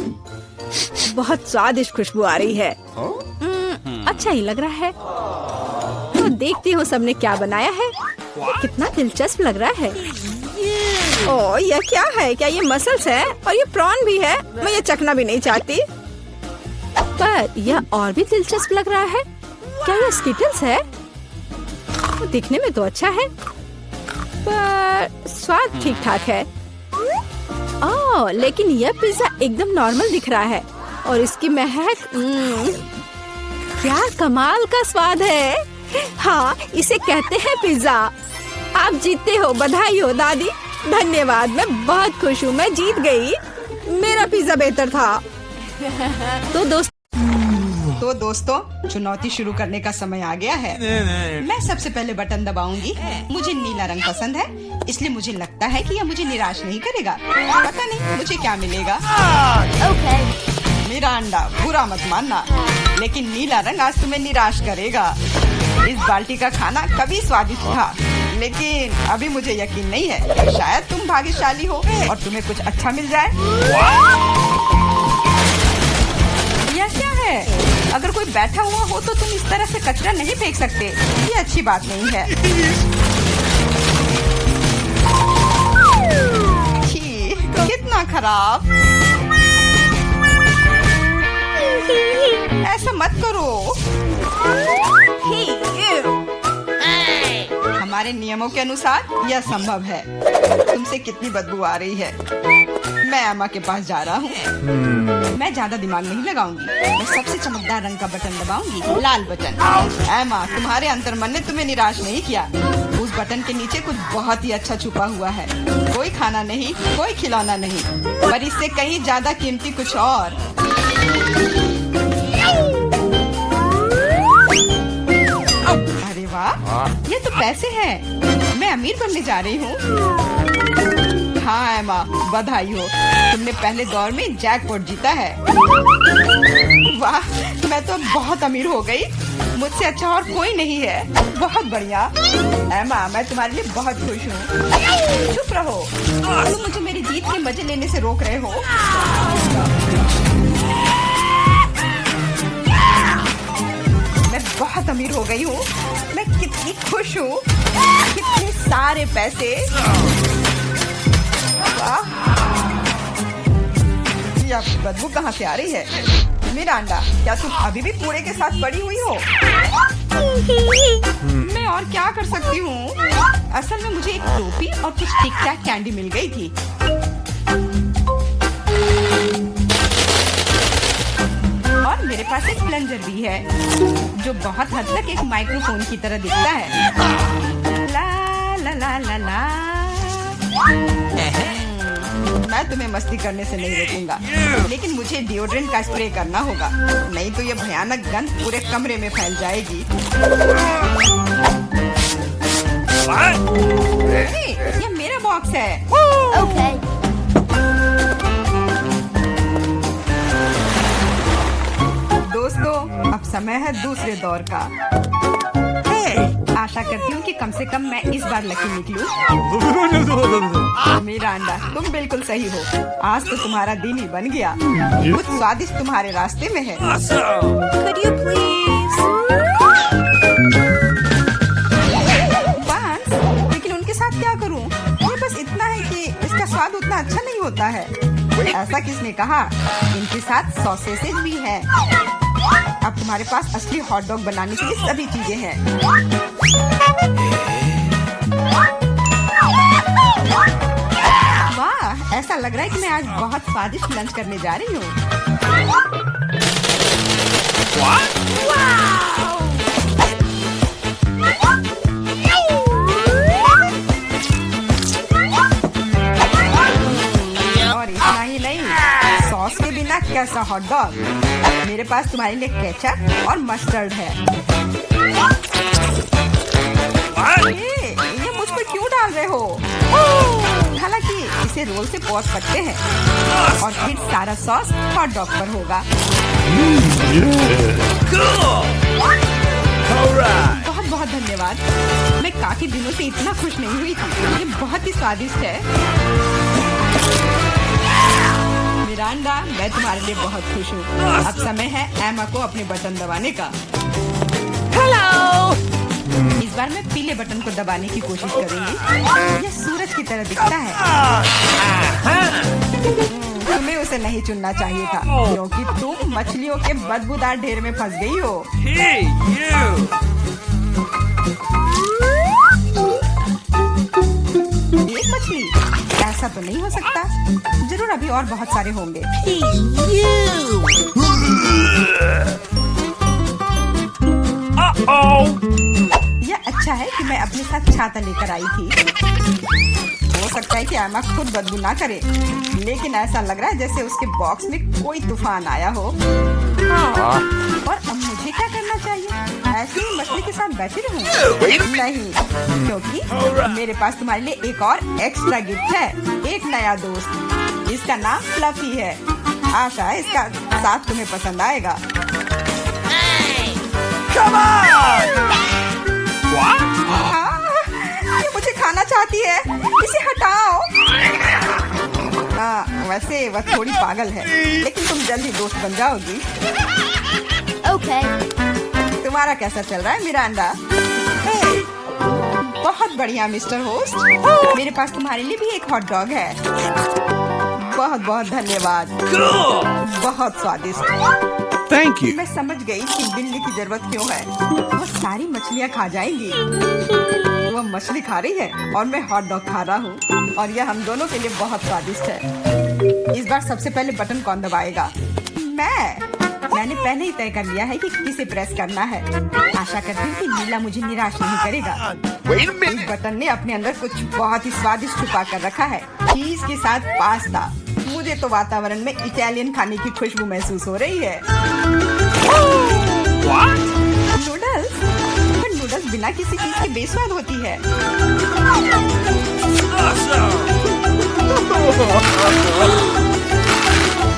बहुत स्वादिष्ट खुशबू आ रही है। अच्छा ही लग रहा है। तो देखती हूँ सबने क्या बनाया है। कितना दिलचस्प लग रहा है। ओह, यह क्या है? क्या ये मसल्स है? और ये प्रॉन भी है? मैं ये चखना भी नहीं चाहती। पर यह और भी दिलचस्प लग रहा है। क्या ये स्किटल्स है? वो दिखने में तो अच्छा है, पर स्वाद ठीक ठाक है। ओह, लेकिन यह पिज्जा एकदम नॉर्मल दिख रहा है, और इसकी महक, क्या कमाल का स्वाद है। हाँ, इसे कहते हैं पिज्जा। आप जीतते हो, बधाई हो दादी। धन्यवाद, मैं बहुत खुश हूँ। मैं जीत गई। मेरा पिज्जा बेहतर था। तो दोस्तों, चुनौती शुरू करने का समय आ गया है। मैं सबसे पहले बटन दबाऊंगी। मुझे नीला रंग पसंद है, इसलिए मुझे लगता है कि यह मुझे निराश नहीं करेगा। पता नहीं मुझे क्या मिलेगा। मेरा अंडा, बुरा मत मानना, लेकिन नीला रंग आज तुम्हें निराश करेगा। इस बाल्टी का खाना कभी स्वादिष्ट था, लेकिन अभी मुझे यकीन नहीं है। शायद तुम भाग्यशाली हो और तुम्हें कुछ अच्छा मिल जाए। यह क्या है? अगर कोई बैठा हुआ हो तो तुम इस तरह से कचरा नहीं फेंक सकते। ये अच्छी बात नहीं है। छी, कितना खराब। ऐसा मत करो। हमारे नियमों के अनुसार यह संभव है। तुमसे कितनी बदबू आ रही है। मैं एमा के पास जा रहा हूँ। मैं ज्यादा दिमाग नहीं लगाऊंगी। मैं सबसे चमकदार रंग का बटन दबाऊंगी, लाल बटन। एमा, तुम्हारे अंतर्मन ने तुम्हें निराश नहीं किया। उस बटन के नीचे कुछ बहुत ही अच्छा छुपा हुआ है। कोई खाना नहीं, कोई खिलौना नहीं, पर इससे कहीं ज्यादा कीमती कुछ और। अरे वाह, ये तो पैसे हैं। मैं अमीर बनने जा रही हूँ। हाँ एमा, बधाई हो, तुमने पहले दौर में जैकपॉट जीता है। वाह, मैं तो बहुत अमीर हो गई। मुझसे अच्छा और कोई नहीं है। बहुत बढ़िया एमा, मैं तुम्हारे लिए बहुत खुश हूँ। चुप रहो, तुम मुझे मेरी जीत के मजे लेने से रोक रहे हो। मैं बहुत अमीर हो गई हूँ। मैं कितनी खुश हूँ। कितने सारे पैसे। ये आपकी बदबू कहाँ से आ रही है? मिरांडा, क्या तुम अभी भी कूड़े के साथ पड़ी हुई हो? मैं और क्या कर सकती हूँ? असल में मुझे एक टोपी और कुछ टिक टैक कैंडी मिल गई थी। और मेरे पास एक प्लंजर भी है, जो बहुत हद तक एक माइक्रोफोन की तरह दिखता है। ला ला ला ला ला। मैं तुम्हें मस्ती करने से नहीं रोकूंगा, लेकिन मुझे डिओड्रेंट का स्प्रे करना होगा, नहीं तो ये भयानक गंध पूरे कमरे में फैल जाएगी। What? अरे, ये मेरा बॉक्स है। Okay. दोस्तों, अब समय है दूसरे दौर का। आशा करती हूँ कि कम से कम मैं इस बार लकी निकलूं। मिरांडा, तुम बिल्कुल सही हो। आज तो तुम्हारा दिन ही बन गया। कुछ स्वादिष्ट तुम्हारे रास्ते में है। Awesome! Could you please? बांस, लेकिन उनके साथ क्या करूं? ये बस इतना है कि इसका स्वाद उतना अच्छा नहीं होता है। ऐसा किसने कहा? इनके साथ सॉसेसेज भी है। अब तुम्हारे पास असली हॉट डॉग बनाने के लिए सभी चीजें हैं। वाह, ऐसा लग रहा है कि मैं आज बहुत स्वादिष्ट लंच करने जा रही हूँ। और इतना ही नहीं, सॉस के बिना कैसा हॉट डॉग। मेरे पास तुम्हारे लिए केचप और मस्टर्ड है। ये मुझ पर क्यों डाल रहे हो? हालांकि इसे रोल से पोंछ सकते हैं और फिर सारा सॉस हॉट डॉग पर होगा। बहुत बहुत धन्यवाद। मैं काफी दिनों से इतना खुश नहीं हुई थी। ये बहुत ही स्वादिष्ट है। मिरांडा, मैं तुम्हारे लिए बहुत खुश हूँ। अब समय है एमा को अपने बटन दबाने का। इस बार मैं पीले बटन को दबाने की कोशिश करूंगी। यह सूरज की तरह दिखता है। तुम्हें उसे नहीं चुनना चाहिए था, क्योंकि तुम मछलियों के बदबूदार ढेर में फंस गई हो। Hey, you! एक मछली? ऐसा तो नहीं हो सकता। जरूर अभी और बहुत सारे होंगे। Uh-oh! यह अच्छा है कि मैं अपने साथ छाता लेकर आई थी। हो सकता है कि एमा खुद बदबू ना करे, लेकिन ऐसा लग रहा है जैसे उसके बॉक्स में कोई तूफान आया हो। और अब मुझे क्या करना चाहिए? ऐसे ही मछली के साथ बैठी रहूं? नहीं, क्योंकि मेरे पास तुम्हारे लिए एक और एक्स्ट्रा गिफ्ट है। एक नया दोस्त। इसका नाम फ्लफी है। आशा है इसका साथ तुम्हें पसंद आएगा। Come on! What? ये मुझे खाना चाहती है। इसे हटाओ। वैसे वह थोड़ी पागल है, लेकिन तुम जल्दी दोस्त बन जाओगी। Okay. तुम्हारा कैसा चल रहा है मिरांडा? बहुत बढ़िया मिस्टर होस्ट। मेरे पास तुम्हारे लिए भी एक हॉट डॉग है। बहुत बहुत धन्यवाद। Cool! बहुत स्वादिष्ट। Thank you. मैं समझ गई कि बिल्ली की जरूरत क्यों है। वो सारी मछलियाँ खा जाएंगी। वो मछली खा रही है और मैं हॉट डॉग खा रहा हूँ, और यह हम दोनों के लिए बहुत स्वादिष्ट है। इस बार सबसे पहले बटन कौन दबाएगा? मैंने पहले ही तय कर लिया है कि किसे प्रेस करना है। आशा करती हूँ कि नीला मुझे निराश नहीं करेगा। इस बटन ने अपने अंदर कुछ बहुत ही स्वादिष्ट छुपा कर रखा है। चीज के साथ पास्ता। मुझे तो वातावरण में इटालियन खाने की खुशबू महसूस हो रही है। What? नूडल्स? पर नूडल्स बिना किसी चीज के बेस्वाद होती है। Awesome!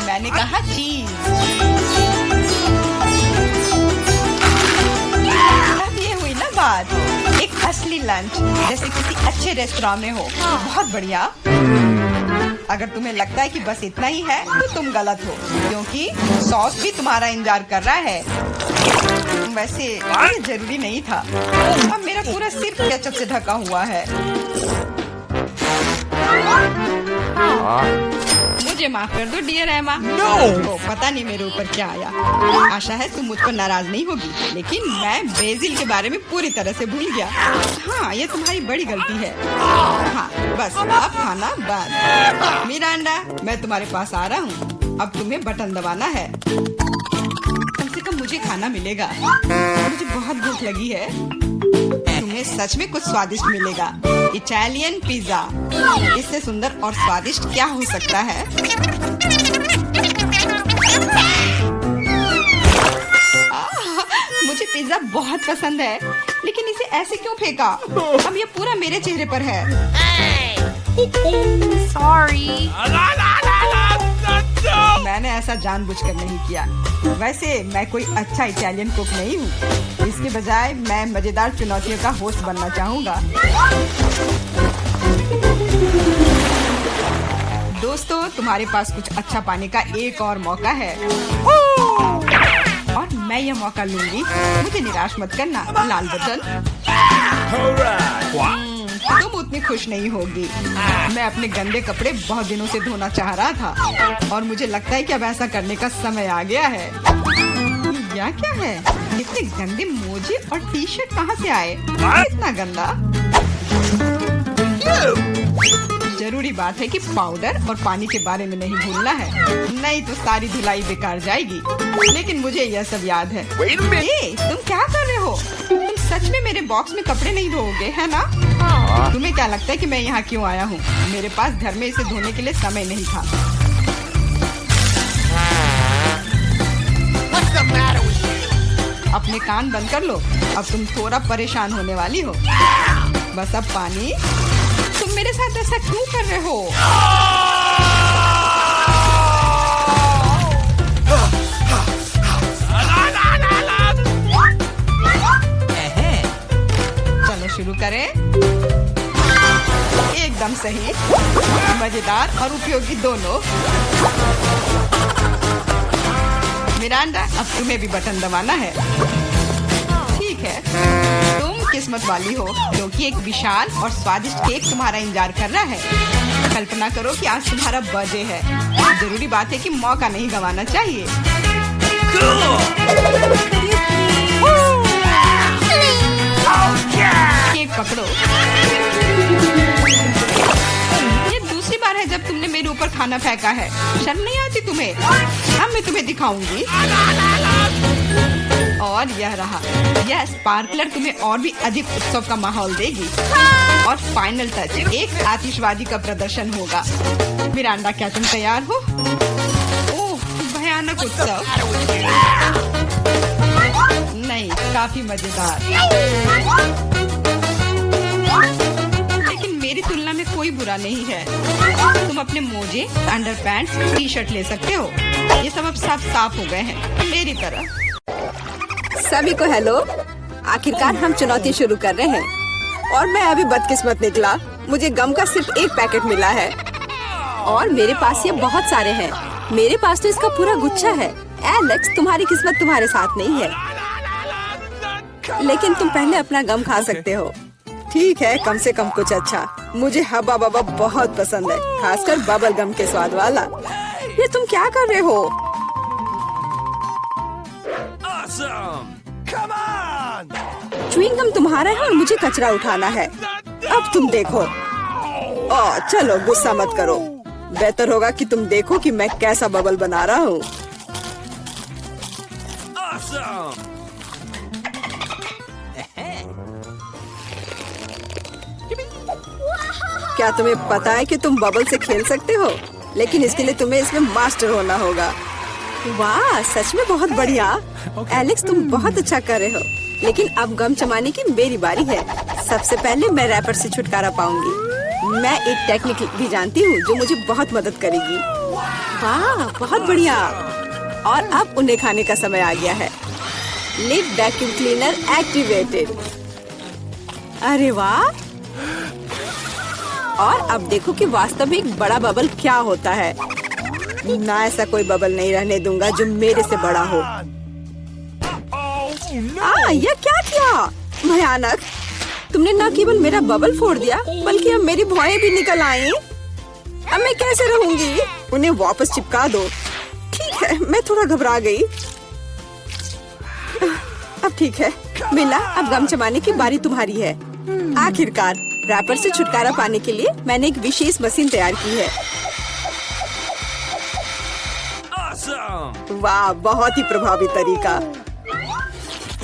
मैंने कहा चीज। अब ये हुई ना बात। एक असली लंच जैसे किसी अच्छे रेस्टोरेंट में हो। बहुत बढ़िया। अगर तुम्हें लगता है कि बस इतना ही है, तो तुम गलत हो, क्योंकि सॉस भी तुम्हारा इंतजार कर रहा है। वैसे ये जरूरी नहीं था। अब मेरा पूरा सिर केचप से ढका हुआ है। मुझे माफ कर दो डियर एमा। तो पता नहीं मेरे ऊपर क्या आया। आशा है तुम मुझ पर नाराज नहीं होगी, लेकिन मैं बेसिल के बारे में पूरी तरह से भूल गया। हाँ, ये तुम्हारी बड़ी गलती है। हाँ, बस अब खाना बंद। मिरांडा, मैं तुम्हारे पास आ रहा हूँ। अब तुम्हें बटन दबाना है। कम से कम मुझे खाना मिलेगा। मुझे बहुत भूख लगी है। तुम्हें सच में कुछ स्वादिष्ट मिलेगा। Italian pizza. इससे सुंदर और स्वादिष्ट क्या हो सकता है? मुझे पिज्जा बहुत पसंद है, लेकिन इसे ऐसे क्यों फेंका? अब ये पूरा मेरे चेहरे पर है। Sorry. La la la la no. मैंने ऐसा जानबूझकर नहीं किया। वैसे मैं कोई अच्छा इटालियन कुक नहीं हूँ। इसके बजाय मैं मजेदार चुनौतियों का होस्ट बनना चाहूँगा। दोस्तों, तुम्हारे पास कुछ अच्छा पाने का एक और मौका है और मैं यह मौका लूंगी। मुझे निराश मत करना, लाल बटन। Alright. What? तुम उतनी खुश नहीं होगी। मैं अपने गंदे कपड़े बहुत दिनों से धोना चाह रहा था और मुझे लगता है कि अब ऐसा करने का समय आ गया है। यह क्या है? इतने गंदे मोजे और टी शर्ट कहाँ से आए? इतना गंदा। जरूरी बात है कि पाउडर और पानी के बारे में नहीं भूलना है, नहीं तो सारी धुलाई बेकार जाएगी। लेकिन मुझे यह सब याद है। Wait a minute. ए, तुम क्या कर रहे हो? तुम सच में मेरे बॉक्स में कपड़े नहीं धोओगे, है ना? तुम्हें क्या लगता है कि मैं यहाँ क्यों आया हूँ? मेरे पास घर में इसे धोने के लिए समय नहीं था। What's the matter with you? अपने कान बंद कर लो। अब तुम थोड़ा परेशान होने वाली हो। बस अब पानी। तुम मेरे साथ ऐसा क्यों कर रहे हो? La la la la. चलो शुरू करें। एकदम सही, मजेदार और उपयोगी दोनों। मिरांडा, अब तुम्हें भी बटन दबाना है। ठीक है, तुम किस्मत वाली हो क्योंकि एक विशाल और स्वादिष्ट केक तुम्हारा इंतजार कर रहा है। कल्पना करो कि आज तुम्हारा बर्थडे है। जरूरी बात है कि मौका नहीं गंवाना चाहिए। केक पकड़ो। ये दूसरी बार है जब तुमने मेरे ऊपर खाना फेंका है। शर्म नहीं आती तुम्हें? अब मैं तुम्हें दिखाऊंगी। और यह रहा। यह स्पार्कलर तुम्हें और भी अधिक उत्सव का माहौल देगी। और फाइनल टच, एक आतिशबाजी का प्रदर्शन होगा। मिरांडा, क्या तुम तैयार हो? ओह, भयानक उत्सव। नहीं, काफी मजेदार। लेकिन मेरी तुलना में कोई बुरा नहीं है। तुम अपने मोजे, अंडरपैंट्स, टी शर्ट ले सकते हो। ये सब अब सब साफ हो गए हैं, मेरी तरह। सभी को हेलो। आखिरकार हम चुनौती शुरू कर रहे हैं और मैं अभी बदकिस्मत निकला। मुझे गम का सिर्फ एक पैकेट मिला है और मेरे पास ये बहुत सारे हैं। मेरे पास तो इसका पूरा गुच्छा है। एलेक्स, तुम्हारी किस्मत तुम्हारे साथ नहीं है, लेकिन तुम पहले अपना गम खा सकते हो। ठीक है, कम से कम कुछ अच्छा। मुझे हब्बा बब्बा बहुत पसंद है, खासकर बबल गम के स्वाद वाला। ये तुम क्या कर रहे हो? Awesome. Come on. Chewing gum तुम्हारा है और मुझे कचरा उठाना है। अब तुम देखो। चलो गुस्सा मत करो। बेहतर होगा कि तुम देखो कि मैं कैसा बबल बना रहा हूँ। Awesome. क्या तुम्हें पता है कि तुम बबल से खेल सकते हो? लेकिन इसके लिए तुम्हें इसमें मास्टर होना होगा। वाह, सच में बहुत बढ़िया। एलेक्स, तुम बहुत अच्छा कर रहे हो। लेकिन अब गम चबाने की मेरी बारी है। सबसे पहले मैं रैपर से छुटकारा पाऊंगी। मैं एक टेक्निक भी जानती हूँ जो मुझे बहुत मदद करेगी। वाह, बहुत बढ़िया। और अब उन्हें खाने का समय आ गया है। Lid vacuum cleaner activated. अरे वाह। और अब देखो कि वास्तव में एक बड़ा बबल क्या होता है। ना, ऐसा कोई बबल नहीं रहने दूंगा जो मेरे से बड़ा हो। यह क्या किया? भयानक। तुमने न केवल मेरा बबल फोड़ दिया, बल्कि अब मेरी भौएं भी निकल आई। अब मैं कैसे रहूंगी? उन्हें वापस चिपका दो। ठीक है, मैं थोड़ा घबरा गई। अब ठीक है मिला, अब गम चबाने की बारी तुम्हारी है। आखिरकार रैपर से छुटकारा पाने के लिए मैंने एक विशेष मशीन तैयार की है। Awesome. वाह, बहुत ही प्रभावी तरीका।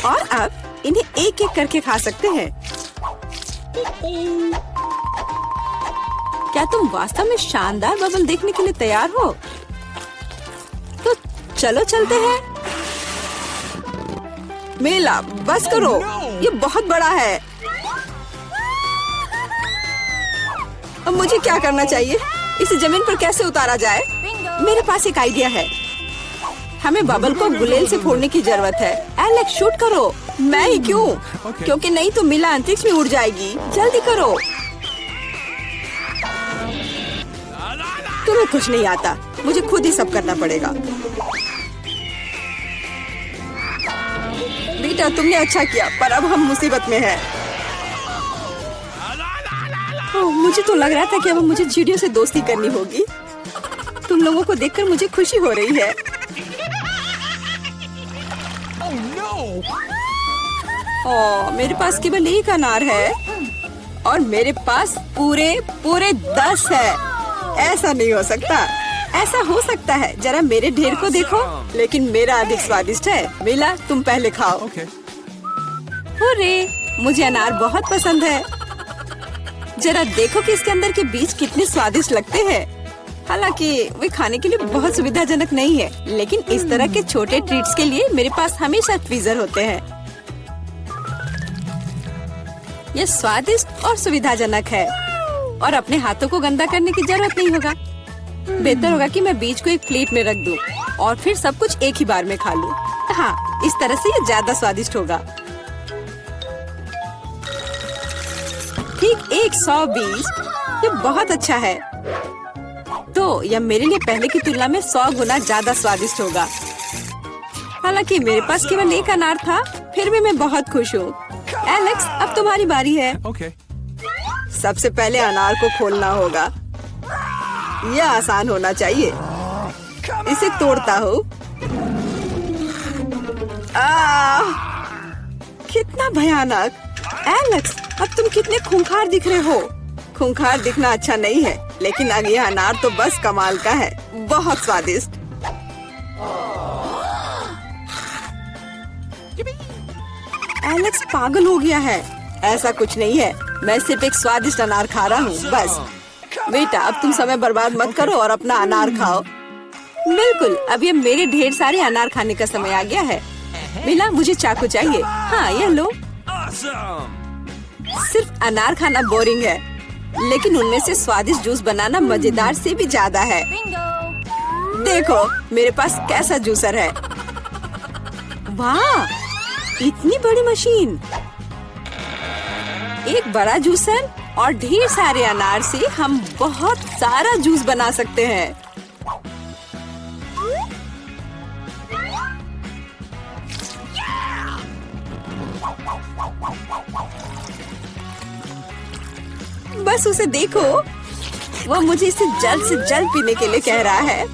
और अब इन्हें एक एक करके खा सकते हैं। क्या तुम वास्तव में शानदार बबल देखने के लिए तैयार हो? तो चलो चलते हैं। मेला बस करो, ये बहुत बड़ा है। अब मुझे क्या करना चाहिए? इसे जमीन पर कैसे उतारा जाए? मेरे पास एक आइडिया है। हमें बबल को गुलेल से फोड़ने की जरूरत है। एलेक्स शूट करो। मैं ही क्यों? क्योंकि नहीं तो मिला अंतरिक्ष में उड़ जाएगी। जल्दी करो। तुम्हें कुछ नहीं आता, मुझे खुद ही सब करना पड़ेगा। बेटा तुमने अच्छा किया, पर अब हम मुसीबत में हैं। ओह, मुझे तो लग रहा था कि अब मुझे चिड़ियों से दोस्ती करनी होगी। तुम लोगों को देखकर मुझे खुशी हो रही है। ओह, मेरे पास केवल एक अनार है और मेरे पास पूरे 10 है। ऐसा नहीं हो सकता। ऐसा हो सकता है, जरा मेरे ढेर को देखो, लेकिन मेरा अधिक स्वादिष्ट है। मिला, तुम पहले खाओ। अरे, मुझे अनार बहुत पसंद है। जरा देखो कि इसके अंदर के बीज कितने स्वादिष्ट लगते हैं। हालांकि वे खाने के लिए बहुत सुविधाजनक नहीं है, लेकिन इस तरह के छोटे ट्रीट्स के लिए मेरे पास हमेशा ट्वीजर होते हैं। ये स्वादिष्ट और सुविधाजनक है और अपने हाथों को गंदा करने की जरूरत नहीं होगा। बेहतर होगा कि मैं बीज को एक प्लेट में रख दूं और फिर सब कुछ एक ही बार में खा लूं। हाँ, इस तरह से ये ज्यादा स्वादिष्ट होगा। ठीक 100 बीज, ये बहुत अच्छा है। तो यह मेरे लिए पहले की तुलना में 100 गुना ज्यादा स्वादिष्ट होगा। हालांकि मेरे पास केवल एक अनार था, फिर भी मैं बहुत खुश हूँ। एलेक्स, अब तुम्हारी बारी है। सबसे पहले अनार को खोलना होगा। यह आसान होना चाहिए। इसे तोड़ता हूँ। कितना भयानक! एलेक्स, अब तुम कितने खूंखार दिख रहे हो। खूंखार दिखना अच्छा नहीं है, लेकिन अब यह अनार तो बस कमाल का है। बहुत स्वादिष्ट। एलेक्स पागल हो गया है। ऐसा कुछ नहीं है, मैं सिर्फ एक स्वादिष्ट अनार खा रहा हूँ बस। बेटा, अब तुम समय बर्बाद मत करो और अपना अनार खाओ। बिल्कुल, अब ये मेरे ढेर सारे अनार खाने का समय आ गया है। मिला, मुझे चाकू चाहिए। हाँ, यह लो। सिर्फ अनार खाना बोरिंग है, लेकिन उनमें से स्वादिष्ट जूस बनाना मजेदार से भी ज्यादा है। देखो मेरे पास कैसा जूसर है। वाह, इतनी बड़ी मशीन। एक बड़ा जूसर और ढेर सारे अनार से हम बहुत सारा जूस बना सकते हैं। बस उसे देखो, वह मुझे इसे जल्द से जल्द पीने के लिए कह रहा है।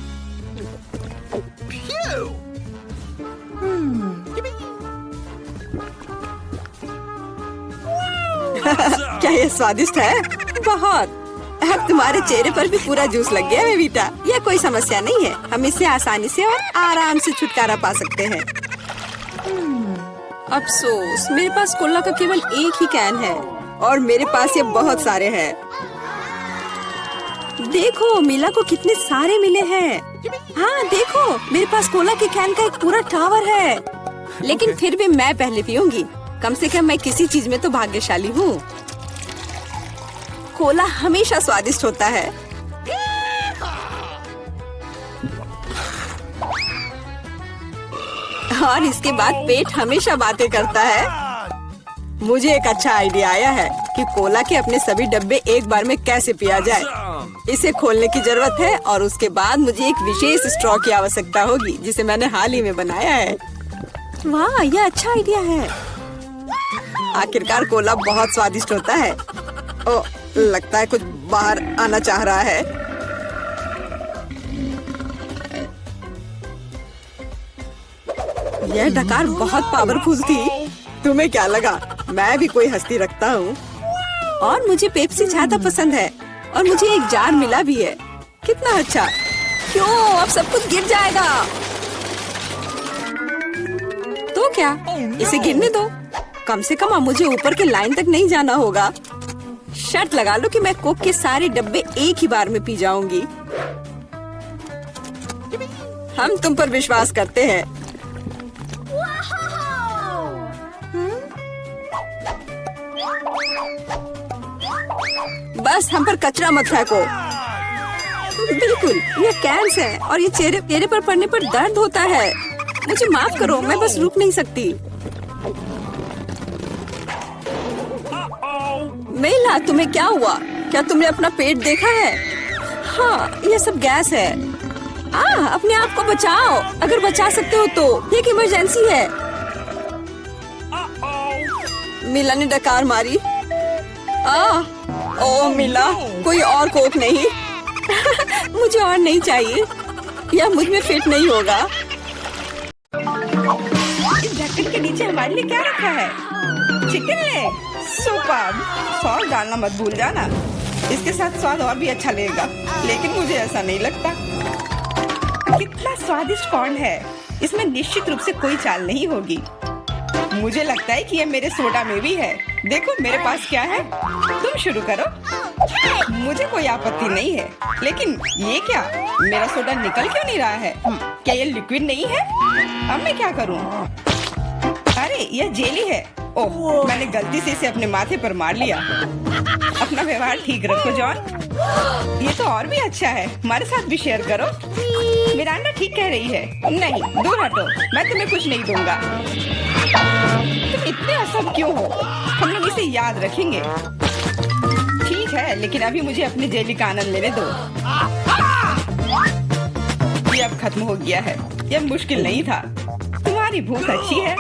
क्या ये स्वादिष्ट है? बहुत। अब तुम्हारे चेहरे पर भी पूरा जूस लग गया है बेटा। यह कोई समस्या नहीं है, हम इससे आसानी से और आराम से छुटकारा पा सकते हैं। अफसोस, मेरे पास कोला का केवल एक ही कैन है और मेरे पास ये बहुत सारे हैं। देखो मिला को कितने सारे मिले हैं। हाँ देखो, मेरे पास कोला के कैन का एक पूरा टावर है। लेकिन फिर भी मैं पहले पीऊंगी। कम से कम मैं किसी चीज में तो भाग्यशाली हूँ। कोला हमेशा स्वादिष्ट होता है। और इसके बाद पेट हमेशा बातें करता है। मुझे एक अच्छा आइडिया आया है कि कोला के अपने सभी डब्बे एक बार में कैसे पिया जाए। इसे खोलने की जरूरत है और उसके बाद मुझे एक विशेष स्ट्रॉ की आवश्यकता होगी, जिसे मैंने हाल ही में बनाया है। वाह, यह अच्छा आइडिया है। आखिरकार कोला बहुत स्वादिष्ट होता है। ओ, लगता है कुछ बाहर आना चाह रहा है। यह डकार बहुत पावरफुल थी। तुम्हें क्या लगा मैं भी कोई हस्ती रखता हूँ? और मुझे पेप्सी ज्यादा पसंद है और मुझे एक जार मिला भी है। कितना अच्छा। क्यों, अब सब कुछ गिर जाएगा। तो क्या, इसे गिरने दो। कम से कम अब मुझे ऊपर के लाइन तक नहीं जाना होगा। शर्त लगा लो कि मैं कोक के सारे डब्बे एक ही बार में पी जाऊंगी। हम तुम पर विश्वास करते हैं। बस हम पर कचरा मत फेंको। बिल्कुल, ये कैंस है और ये चेहरे पर पड़ने पर दर्द होता है। मुझे माफ करो, मैं बस रुक नहीं सकती। मेला, तुम्हें क्या हुआ? क्या तुमने अपना पेट देखा है? हाँ, ये सब गैस है। अपने आप को बचाओ, अगर बचा सकते हो तो। ये एक इमरजेंसी है। मिला ने डकार मारी। ओ मिला, कोई और कोक नहीं? मुझे और नहीं चाहिए, यह मुझ में फिट नहीं होगा। इस ढक्कन के नीचे हमारे लिए क्या रखा है? Chicken leg. सुपर। सॉस डालना मत भूल जाना, इसके साथ स्वाद और भी अच्छा लगेगा। लेकिन मुझे ऐसा नहीं लगता। कितना स्वादिष्ट कॉर्न है, इसमें निश्चित रूप से कोई चाल नहीं होगी। मुझे लगता है कि ये मेरे सोडा में भी है। देखो मेरे पास क्या है। तुम शुरू करो, मुझे कोई आपत्ति नहीं है। लेकिन ये क्या, मेरा सोडा निकल क्यों नहीं रहा है? क्या ये लिक्विड नहीं है? अब मैं क्या करूं? अरे यह जेली है। ओह, मैंने गलती से इसे अपने माथे पर मार लिया। अपना व्यवहार ठीक रखो जॉन। ये तो और भी अच्छा है, हमारे साथ भी शेयर करो। मिरांडा ठीक कह रही है। नहीं, दूर हटो, मैं तुम्हें कुछ नहीं दूंगा। तुम इतने असब क्यों हो? हम लोग इसे याद रखेंगे। ठीक है, लेकिन अभी मुझे अपनी जेली का आनंद लेने दो। ये अब खत्म हो गया है। यह मुश्किल नहीं था। तुम्हारी भूख अच्छी है।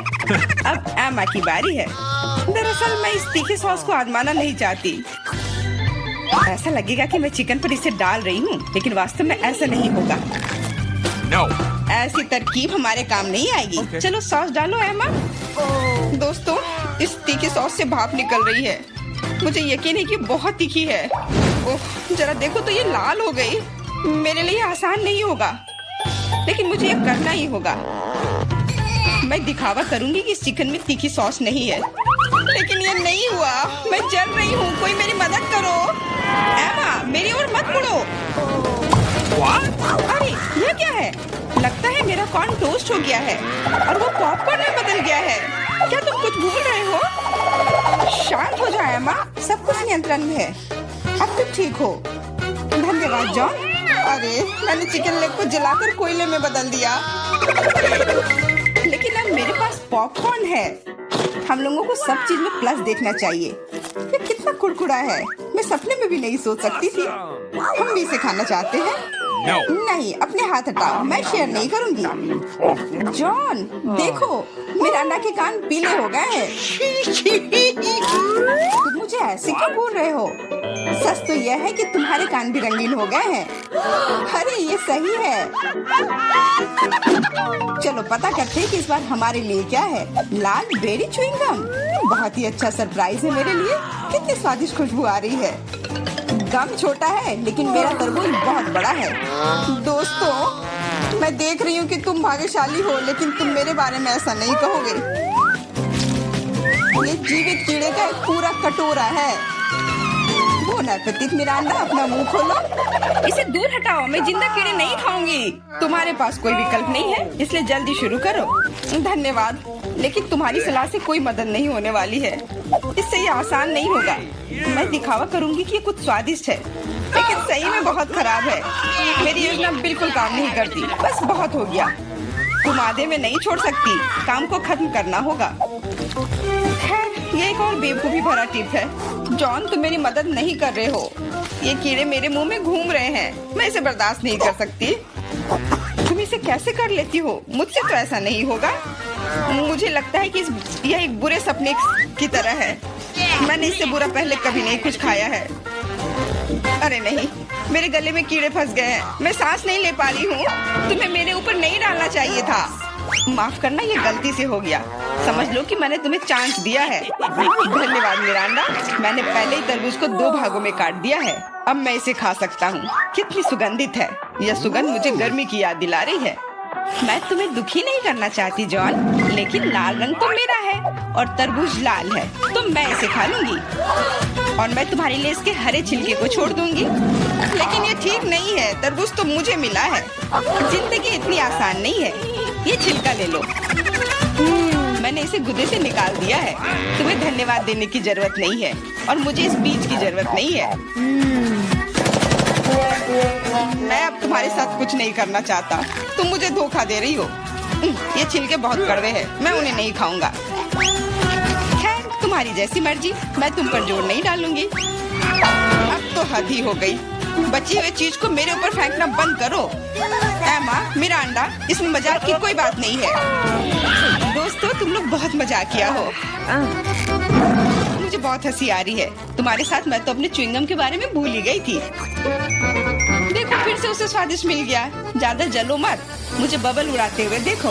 अब एमा की बारी है। दरअसल मैं इस तीखे सॉस को आजमाना नहीं चाहती। ऐसा लगेगा कि मैं चिकन पर इसे डाल रही हूँ, लेकिन वास्तव में ऐसा नहीं होगा। No. ऐसी तरकीब हमारे काम नहीं आएगी। चलो सॉस डालो एमा। दोस्तों, इस तीखी सॉस से भाप निकल रही है। मुझे यकीन है कि बहुत तीखी है। ओह, जरा देखो तो ये लाल हो गई। मेरे लिए आसान नहीं होगा, लेकिन मुझे ये करना ही होगा। मैं दिखावा करूंगी कि इस चिकन में तीखी सॉस नहीं है, लेकिन ये नहीं हुआ। मैं जल रही हूँ, कोई मेरी मदद करो। एमा, मेरी ओर मत मुड़ो। अरे ये क्या है? लगता है मेरा कॉर्न टोस्ट हो गया है और वो पॉपकॉर्न में बदल गया है। क्या तुम कुछ भूल रहे हो? शांत हो जाओ एमा, सब कुछ नियंत्रण में है। अब तुम ठीक हो। धन्यवाद जॉन। अरे मैंने चिकन लेग को जलाकर कोयले में बदल दिया। लेकिन अब मेरे पास पॉपकॉर्न है। हम लोगों को सब चीज में प्लस देखना चाहिए। ये कितना कुड़कुड़ा है, मैं सपने में भी नहीं सोच सकती थी। हम भी इसे खाना चाहते हैं। No. नहीं, अपने हाथ हटाओ, मैं शेयर नहीं करूंगी। जॉन, देखो मिरांडा के कान पीले हो गए हैं। तुम मुझे ऐसे क्यों बोल रहे हो? सच तो यह है कि तुम्हारे कान भी रंगीन हो गए हैं। अरे ये सही है। चलो पता करते हैं कि इस बार हमारे लिए क्या है। लाल बेरी च्युइंगम, बहुत ही अच्छा सरप्राइज है मेरे लिए। कितनी स्वादिष्ट खुशबू आ रही है। गम छोटा है, लेकिन मेरा तरबूज बहुत बड़ा है। दोस्तों, मैं देख रही हूँ कि तुम भाग्यशाली हो, लेकिन तुम मेरे बारे में ऐसा नहीं कहोगे। ये जीवित कीड़े का एक पूरा कटोरा है। बोन एपेटिट मिरांडा, अपना मुंह खोलो। इसे दूर हटाओ, मैं जिंदा कीड़े नहीं खाऊंगी। तुम्हारे पास कोई विकल्प नहीं है, इसलिए जल्दी शुरू करो। धन्यवाद, लेकिन तुम्हारी सलाह से कोई मदद नहीं होने वाली है। इससे ये आसान नहीं होगा। मैं दिखावा करूंगी कि ये कुछ स्वादिष्ट है, लेकिन सही में बहुत खराब है। मेरी योजना बिल्कुल काम नहीं करती। बस बहुत हो गया। तुम आधे में नहीं छोड़ सकती, काम को खत्म करना होगा। खैर, ये एक और बेवकूफी भरा टिप है। जॉन, तुम मेरी मदद नहीं कर रहे हो। ये कीड़े मेरे मुंह में घूम रहे हैं। मैं इसे बर्दाश्त नहीं कर सकती। तुम इसे कैसे कर लेती हो? मुझसे तो ऐसा नहीं होगा। मुझे लगता है कि यह एक बुरे सपने की तरह है। मैंने इससे बुरा पहले कभी नहीं कुछ खाया है। अरे नहीं, मेरे गले में कीड़े फंस गए हैं। मैं सांस नहीं ले पा रही हूँ। तुम्हें मेरे ऊपर नहीं डालना चाहिए था। माफ करना, ये गलती से हो गया। समझ लो कि मैंने तुम्हें चांस दिया है। धन्यवाद मिरांडा, मैंने पहले ही तरबूज को 2 भागों में काट दिया है। अब मैं इसे खा सकता हूँ। कितनी सुगंधित है। यह सुगंध मुझे गर्मी की याद दिला रही है। मैं तुम्हें दुखी नहीं करना चाहती जॉन, लेकिन लाल रंग तो मेरा है और तरबूज लाल है, तो तो मैं इसे खा लूंगी और मैं तुम्हारे लिए इसके हरे छिलके को छोड़ दूंगी। लेकिन ये ठीक नहीं है, तरबूज तो मुझे मिला है। जिंदगी इतनी आसान नहीं है। ये छिलका ले लो। मैंने इसे गुदे से निकाल दिया है। तुम्हें धन्यवाद देने की जरूरत नहीं है और मुझे इस बीज की जरूरत नहीं है। मैं अब तुम्हारे साथ कुछ नहीं करना चाहता। तुम मुझे धोखा दे रही हो। ये छिलके बहुत कड़वे हैं, मैं उन्हें नहीं खाऊंगा। खैर, तुम्हारी जैसी मर्जी, मैं तुम पर जोर नहीं डालूंगी। अब तो हद ही हो गई। बची हुई चीज को मेरे ऊपर फेंकना बंद करो। एमा, मिरांडा, इसमें मजाक की कोई बात नहीं है। दोस्तों, तुम लोग बहुत मजाक किया हो। मुझे बहुत हंसी आ रही है। तुम्हारे साथ मैं तो अपने च्युइंगम के बारे में भूल ही गई थी। देखो, फिर से उसे स्वादिष्ट मिल गया। ज्यादा जलो मत, मुझे बबल उड़ाते हुए देखो।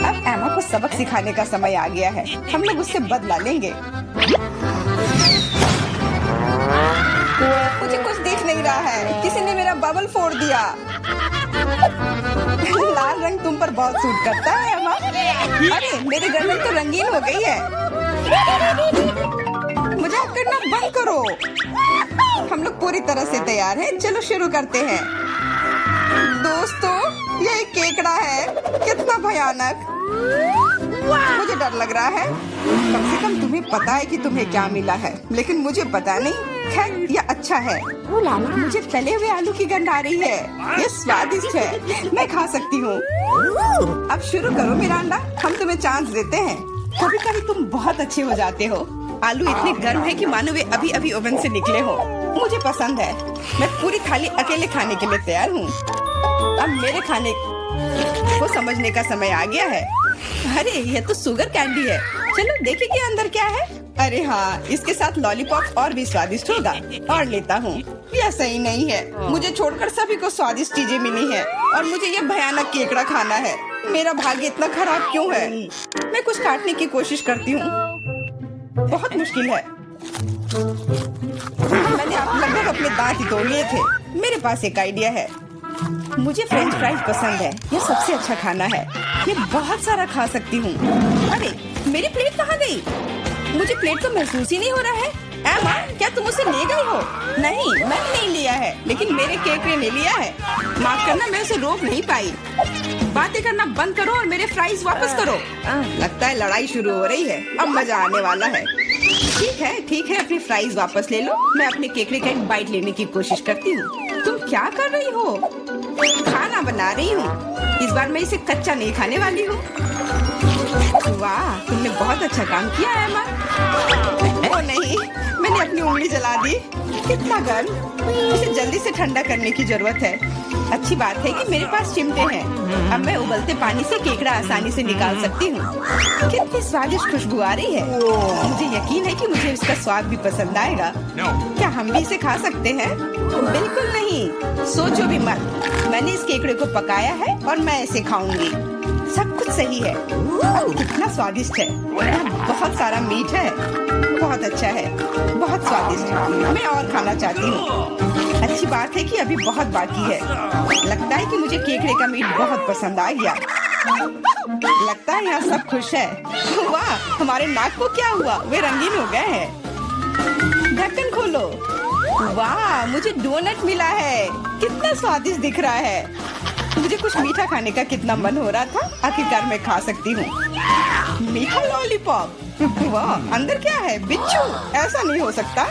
अब एमा को सबक सिखाने का समय आ गया है। हम लोग उससे बदला लेंगे। मुझे कुछ दिख नहीं रहा है। किसी ने मेरा बबल फोड़ दिया। लाल रंग तुम पर बहुत सूट करता है एमा। अरे, मेरी गर्दन तो रंगीन हो गई है। मजाक करना बंद करो। हम लोग पूरी तरह से तैयार हैं। चलो शुरू करते हैं। दोस्तों, ये एक केकड़ा है। कितना भयानक। मुझे डर लग रहा है। कम से कम तुम्हें पता है कि तुम्हें क्या मिला है, लेकिन मुझे पता नहीं। खैर, यह अच्छा है। मुझे तले हुए आलू की गंध आ रही है। ये स्वादिष्ट है, मैं खा सकती हूँ। अब शुरू करो मिरांडा, हम तुम्हें चांस देते हैं। कभी कभी तुम बहुत अच्छे हो जाते हो। आलू इतने गर्म है कि मानो वे अभी अभी ओवन से निकले हो। मुझे पसंद है। मैं पूरी थाली अकेले खाने के लिए तैयार हूँ। अब मेरे खाने को समझने का समय आ गया है। अरे, यह तो शुगर कैंडी है। चलो देखें कि अंदर क्या है। अरे हाँ, इसके साथ लॉलीपॉप और भी स्वादिष्ट होगा। और लेता हूँ। यह सही नहीं है। मुझे छोड़कर सभी को स्वादिष्ट चीजें मिली हैं और मुझे यह भयानक केकड़ा खाना है। मेरा भाग्य इतना खराब क्यों है? मैं कुछ काटने की कोशिश करती हूँ। बहुत मुश्किल है। मैंने लगभग अपने दांत ही तोड़ लिए थे। मेरे पास एक आइडिया है। मुझे फ्रेंच फ्राइज पसंद है। यह सबसे अच्छा खाना है। मैं बहुत सारा खा सकती हूँ। अरे, मेरी प्लेट कहाँ गई? मुझे प्लेट तो महसूस ही नहीं हो रहा है। एमा, क्या तुम उसे ले गई हो? नहीं, मैंने नहीं लिया है, लेकिन मेरे केकड़े ने लिया है। माफ करना, मैं उसे रोक नहीं पाई। बातें करना बंद करो और मेरे फ्राइज वापस करो। लगता है लड़ाई शुरू हो रही है। अब मजा आने वाला है। ठीक है, अपनी फ्राइज वापस ले लो। मैं अपने केकड़े का एक बाइट लेने की कोशिश करती हूँ। तुम क्या कर रही हो? खाना बना रही हूँ। इस बार मैं इसे कच्चा नहीं खाने वाली हूँ। वाह, तुमने बहुत अच्छा काम किया है एमा। ओ नहीं, मैंने अपनी उंगली जला दी। कितना गर्म। इसे जल्दी से ठंडा करने की जरूरत है। अच्छी बात है कि मेरे पास चिमटे हैं। अब मैं उबलते पानी से केकड़ा आसानी से निकाल सकती हूँ। कितनी स्वादिष्ट खुशबू आ रही है। मुझे यकीन है कि मुझे इसका स्वाद भी पसंद आएगा। क्या हम भी इसे खा सकते हैं? बिल्कुल नहीं, सोचो भी मत। मैंने इस केकड़े को पकाया है और मैं इसे खाऊंगी। सब कुछ सही है। कितना स्वादिष्ट है। बहुत सारा मीठ है। बहुत अच्छा है, बहुत स्वादिष्ट। मैं और खाना चाहती हूँ। अच्छी बात है कि अभी बहुत बाकी है। लगता है कि मुझे केकड़े का मीट बहुत पसंद आ गया। लगता है यहाँ सब खुश है। वाह, हमारे नाक को क्या हुआ? वे रंगीन हो गए हैं। ढक्कन खोलो। वाह, मुझे डोनट मिला है। कितना स्वादिष्ट दिख रहा है। मुझे कुछ मीठा खाने का कितना मन हो रहा था। आखिरकार मैं खा सकती हूँ। मीठा लॉलीपॉप। वाह, अंदर क्या है? बिच्छू? ऐसा नहीं हो सकता।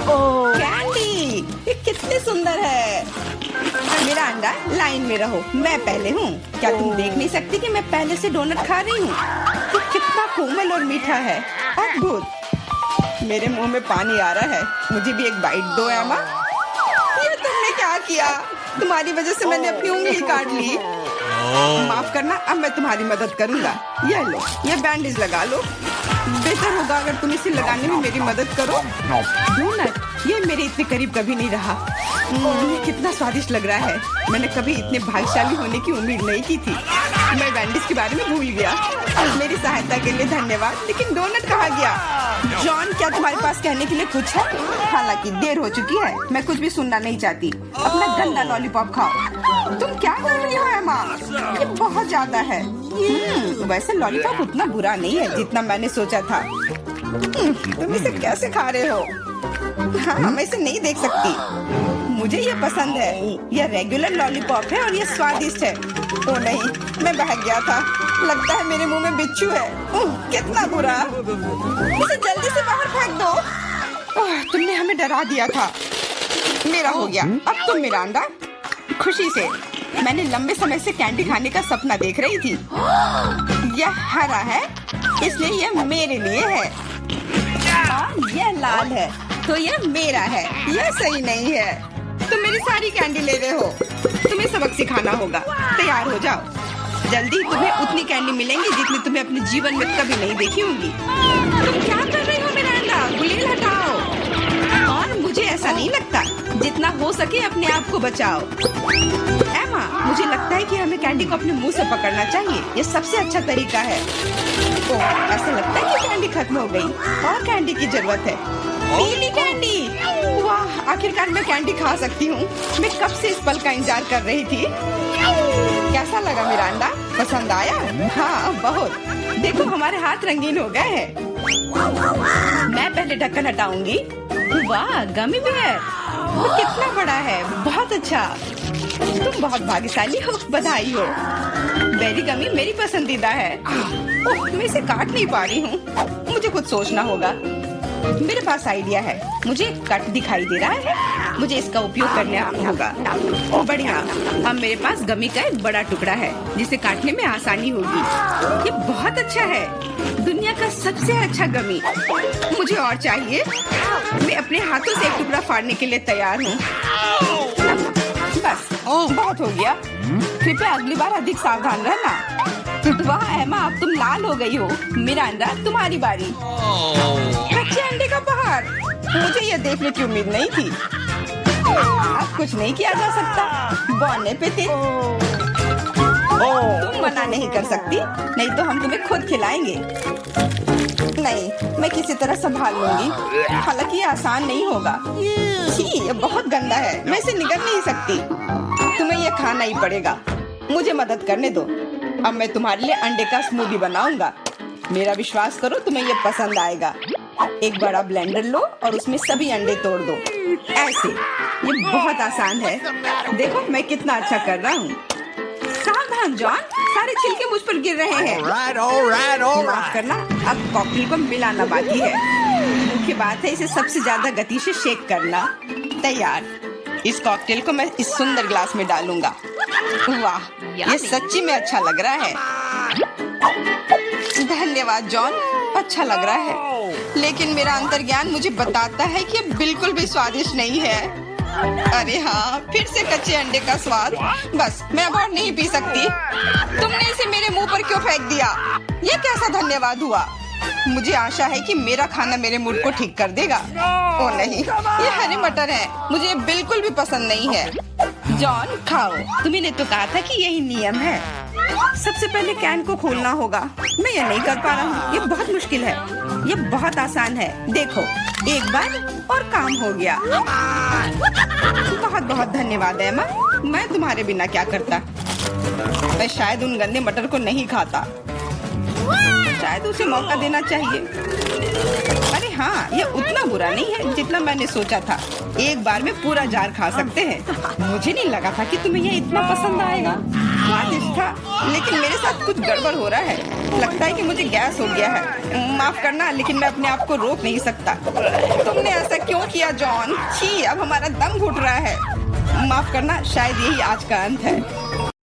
कैंडी, ये कितनी सुंदर है। मिरांडा, लाइन में रहो। मैं पहले हूँ। क्या तुम देख नहीं सकती कि मैं पहले से डोनट खा रही हूँ? ये कितना कोमल और मीठा है। अद्भुत। मेरे मुंह में पानी आ रहा है। मुझे भी एक बाइट दो एमा। ये तुमने क्या किया? तुम्हारी वजह से मैंने अपनी उंगली काट ली। माफ करना, अब मैं तुम्हारी मदद करूंगा। ये लो, ये बैंडेज लगा लो। बेहतर होगा अगर तुम इसे लगाने में मेरी मदद करो। डोनट, ये मेरे इतने करीब कभी नहीं रहा। ये कितना स्वादिष्ट लग रहा है। मैंने कभी इतने भाग्यशाली होने की उम्मीद नहीं की थी। मैं वेंडीज के बारे में भूल गया। मेरी सहायता के लिए धन्यवाद, लेकिन डोनट कहाँ गया? जॉन, क्या तुम्हारे पास कहने के लिए कुछ है? हालांकि देर हो चुकी है, मैं कुछ भी सुनना नहीं चाहती। अपना गंदा लॉलीपॉप खाओ। तुम क्या कर रही हो एमा? ये बहुत ज्यादा है। वैसे लॉलीपॉप उतना बुरा नहीं है जितना मैंने सोचा था। तुम इसे कैसे खा रहे हो? हाँ, मैं इसे नहीं देख सकती। मुझे ये पसंद है। यह रेगुलर लॉलीपॉप है और ये स्वादिष्ट है। ओ नहीं, मैं बहक गया था। लगता है मेरे मुंह में बिच्छू है। कितना बुरा। इसे जल्दी से बाहर फेंक दो। तुमने हमें डरा दिया था। मेरा हो गया। अब तुम मिरांडा। खुशी से। मैंने लंबे समय से कैंडी खाने का सपना देख रही थी। यह हरा है, इसलिए यह मेरे लिए है। और यह लाल है, तो यह मेरा है। यह सही नहीं है। तुम मेरी सारी कैंडी ले रहे हो। तुम्हें सबक सिखाना होगा। तैयार हो जाओ। जल्दी तुम्हें उतनी कैंडी मिलेंगी जितनी तुम्हें अपने जीवन में कभी नहीं देखी होंगी। तुम क्या कर रही हो मिरांडा? गुलेल हटाओ। और मुझे ऐसा नहीं लगता। जितना हो सके अपने आप को बचाओ। एमा, मुझे लगता है कि हमें कैंडी को अपने मुंह से पकड़ना चाहिए। ये सबसे अच्छा तरीका है। ओह, ऐसा लगता है कि कैंडी खत्म हो गई और कैंडी की जरूरत है। पीली कैंडी। वाह, आखिरकार मैं कैंडी खा सकती हूँ। मैं कब से इस पल का इंतजार कर रही थी। कैसा लगा मिरांडा? पसंद आया? हाँ, बहुत। देखो, हमारे हाथ रंगीन हो गए हैं। मैं पहले ढक्कन हटाऊंगी। वाह, गमी बेयर। वो कितना बड़ा है। बहुत अच्छा। तुम बहुत भाग्यशाली हो। बधाई हो। बेरी गमी मेरी पसंदीदा है। ओह, मैं इसे काट नहीं पा रही हूँ। मुझे कुछ सोचना होगा। मेरे पास आइडिया है। मुझे कट दिखाई दे रहा है। मुझे इसका उपयोग करना होगा। ओह, बढ़िया। अब मेरे पास गमी का एक बड़ा टुकड़ा है जिसे काटने में आसानी होगी। ये बहुत अच्छा है। दुनिया का सबसे अच्छा गमी। मुझे और चाहिए। मैं अपने हाथों से एक टुकड़ा फाड़ने के लिए तैयार हूँ। बस, बहुत हो गया। कृपया अगली बार अधिक सावधान रहना। वाह एमा, अब तुम लाल हो गई हो। मिरांडा, तुम्हारी बारी। कच्चे अंडे का पहाड़। मुझे यह देखने की उम्मीद नहीं थी। अब कुछ नहीं किया जा सकता। बौने पे थे। तुम मना नहीं कर सकती, नहीं तो हम तुम्हें खुद खिलाएंगे। नहीं, मैं किसी तरह संभाल लूंगी। हालांकि ये आसान नहीं होगा। छी, ये बहुत गंदा है। मैं इसे निगल नहीं सकती। तुम्हें ये खाना ही पड़ेगा। मुझे मदद करने दो। अब मैं तुम्हारे लिए अंडे का स्मूदी बनाऊंगा। मेरा विश्वास करो, तुम्हें ये पसंद आएगा। एक बड़ा ब्लेंडर लो और उसमें सभी अंडे तोड़ दो। ऐसे। ये बहुत आसान है। देखो मैं कितना अच्छा कर रहा हूँ। सावधान जॉन, सारे छिलके मुझ पर गिर रहे हैं। माफ करना, अब कॉकटेल को मिलाना बाकी है। मुख्य बात है इसे सबसे ज्यादा गति से शेक करना। तैयार। इस कॉकटेल को मैं इस सुंदर ग्लास में डालूंगा। वाह, ये सच्ची में अच्छा लग रहा है। धन्यवाद जॉन, अच्छा लग रहा है। लेकिन मेरा अंतर्ज्ञान मुझे बताता है कि ये बिल्कुल भी स्वादिष्ट नहीं है। अरे हाँ, फिर से कच्चे अंडे का स्वाद। बस, मैं अब और नहीं पी सकती। तुमने इसे मेरे मुंह पर क्यों फेंक दिया? ये कैसा धन्यवाद हुआ? मुझे आशा है कि मेरा खाना मेरे मूड को ठीक कर देगा। ओ नहीं, ये हरे मटर है। मुझे बिल्कुल भी पसंद नहीं है। जॉन, खाओ। तुमने तो कहा था कि यही नियम है। सबसे पहले कैन को खोलना होगा। मैं ये नहीं कर पा रहा हूँ। ये बहुत मुश्किल है। ये बहुत आसान है। देखो, एक बार और काम हो गया। बहुत बहुत धन्यवाद एमा। मैं तुम्हारे बिना क्या करता। मैं शायद उन गंदे मटर को नहीं खाता। शायद उसे मौका देना चाहिए। अरे हाँ, ये उतना बुरा नहीं है जितना मैंने सोचा था। एक बार में पूरा जार खा सकते हैं। मुझे नहीं लगा था कि तुम्हें ये इतना पसंद आएगा। स्वादिष्ट था, लेकिन मेरे साथ कुछ गड़बड़ हो रहा है। लगता है कि मुझे गैस हो गया है। माफ करना, लेकिन मैं अपने आप को रोक नहीं सकता। तुमने ऐसा क्यों किया जॉन? छी, अब हमारा दम घुट रहा है। माफ करना, शायद यही आज का अंत है।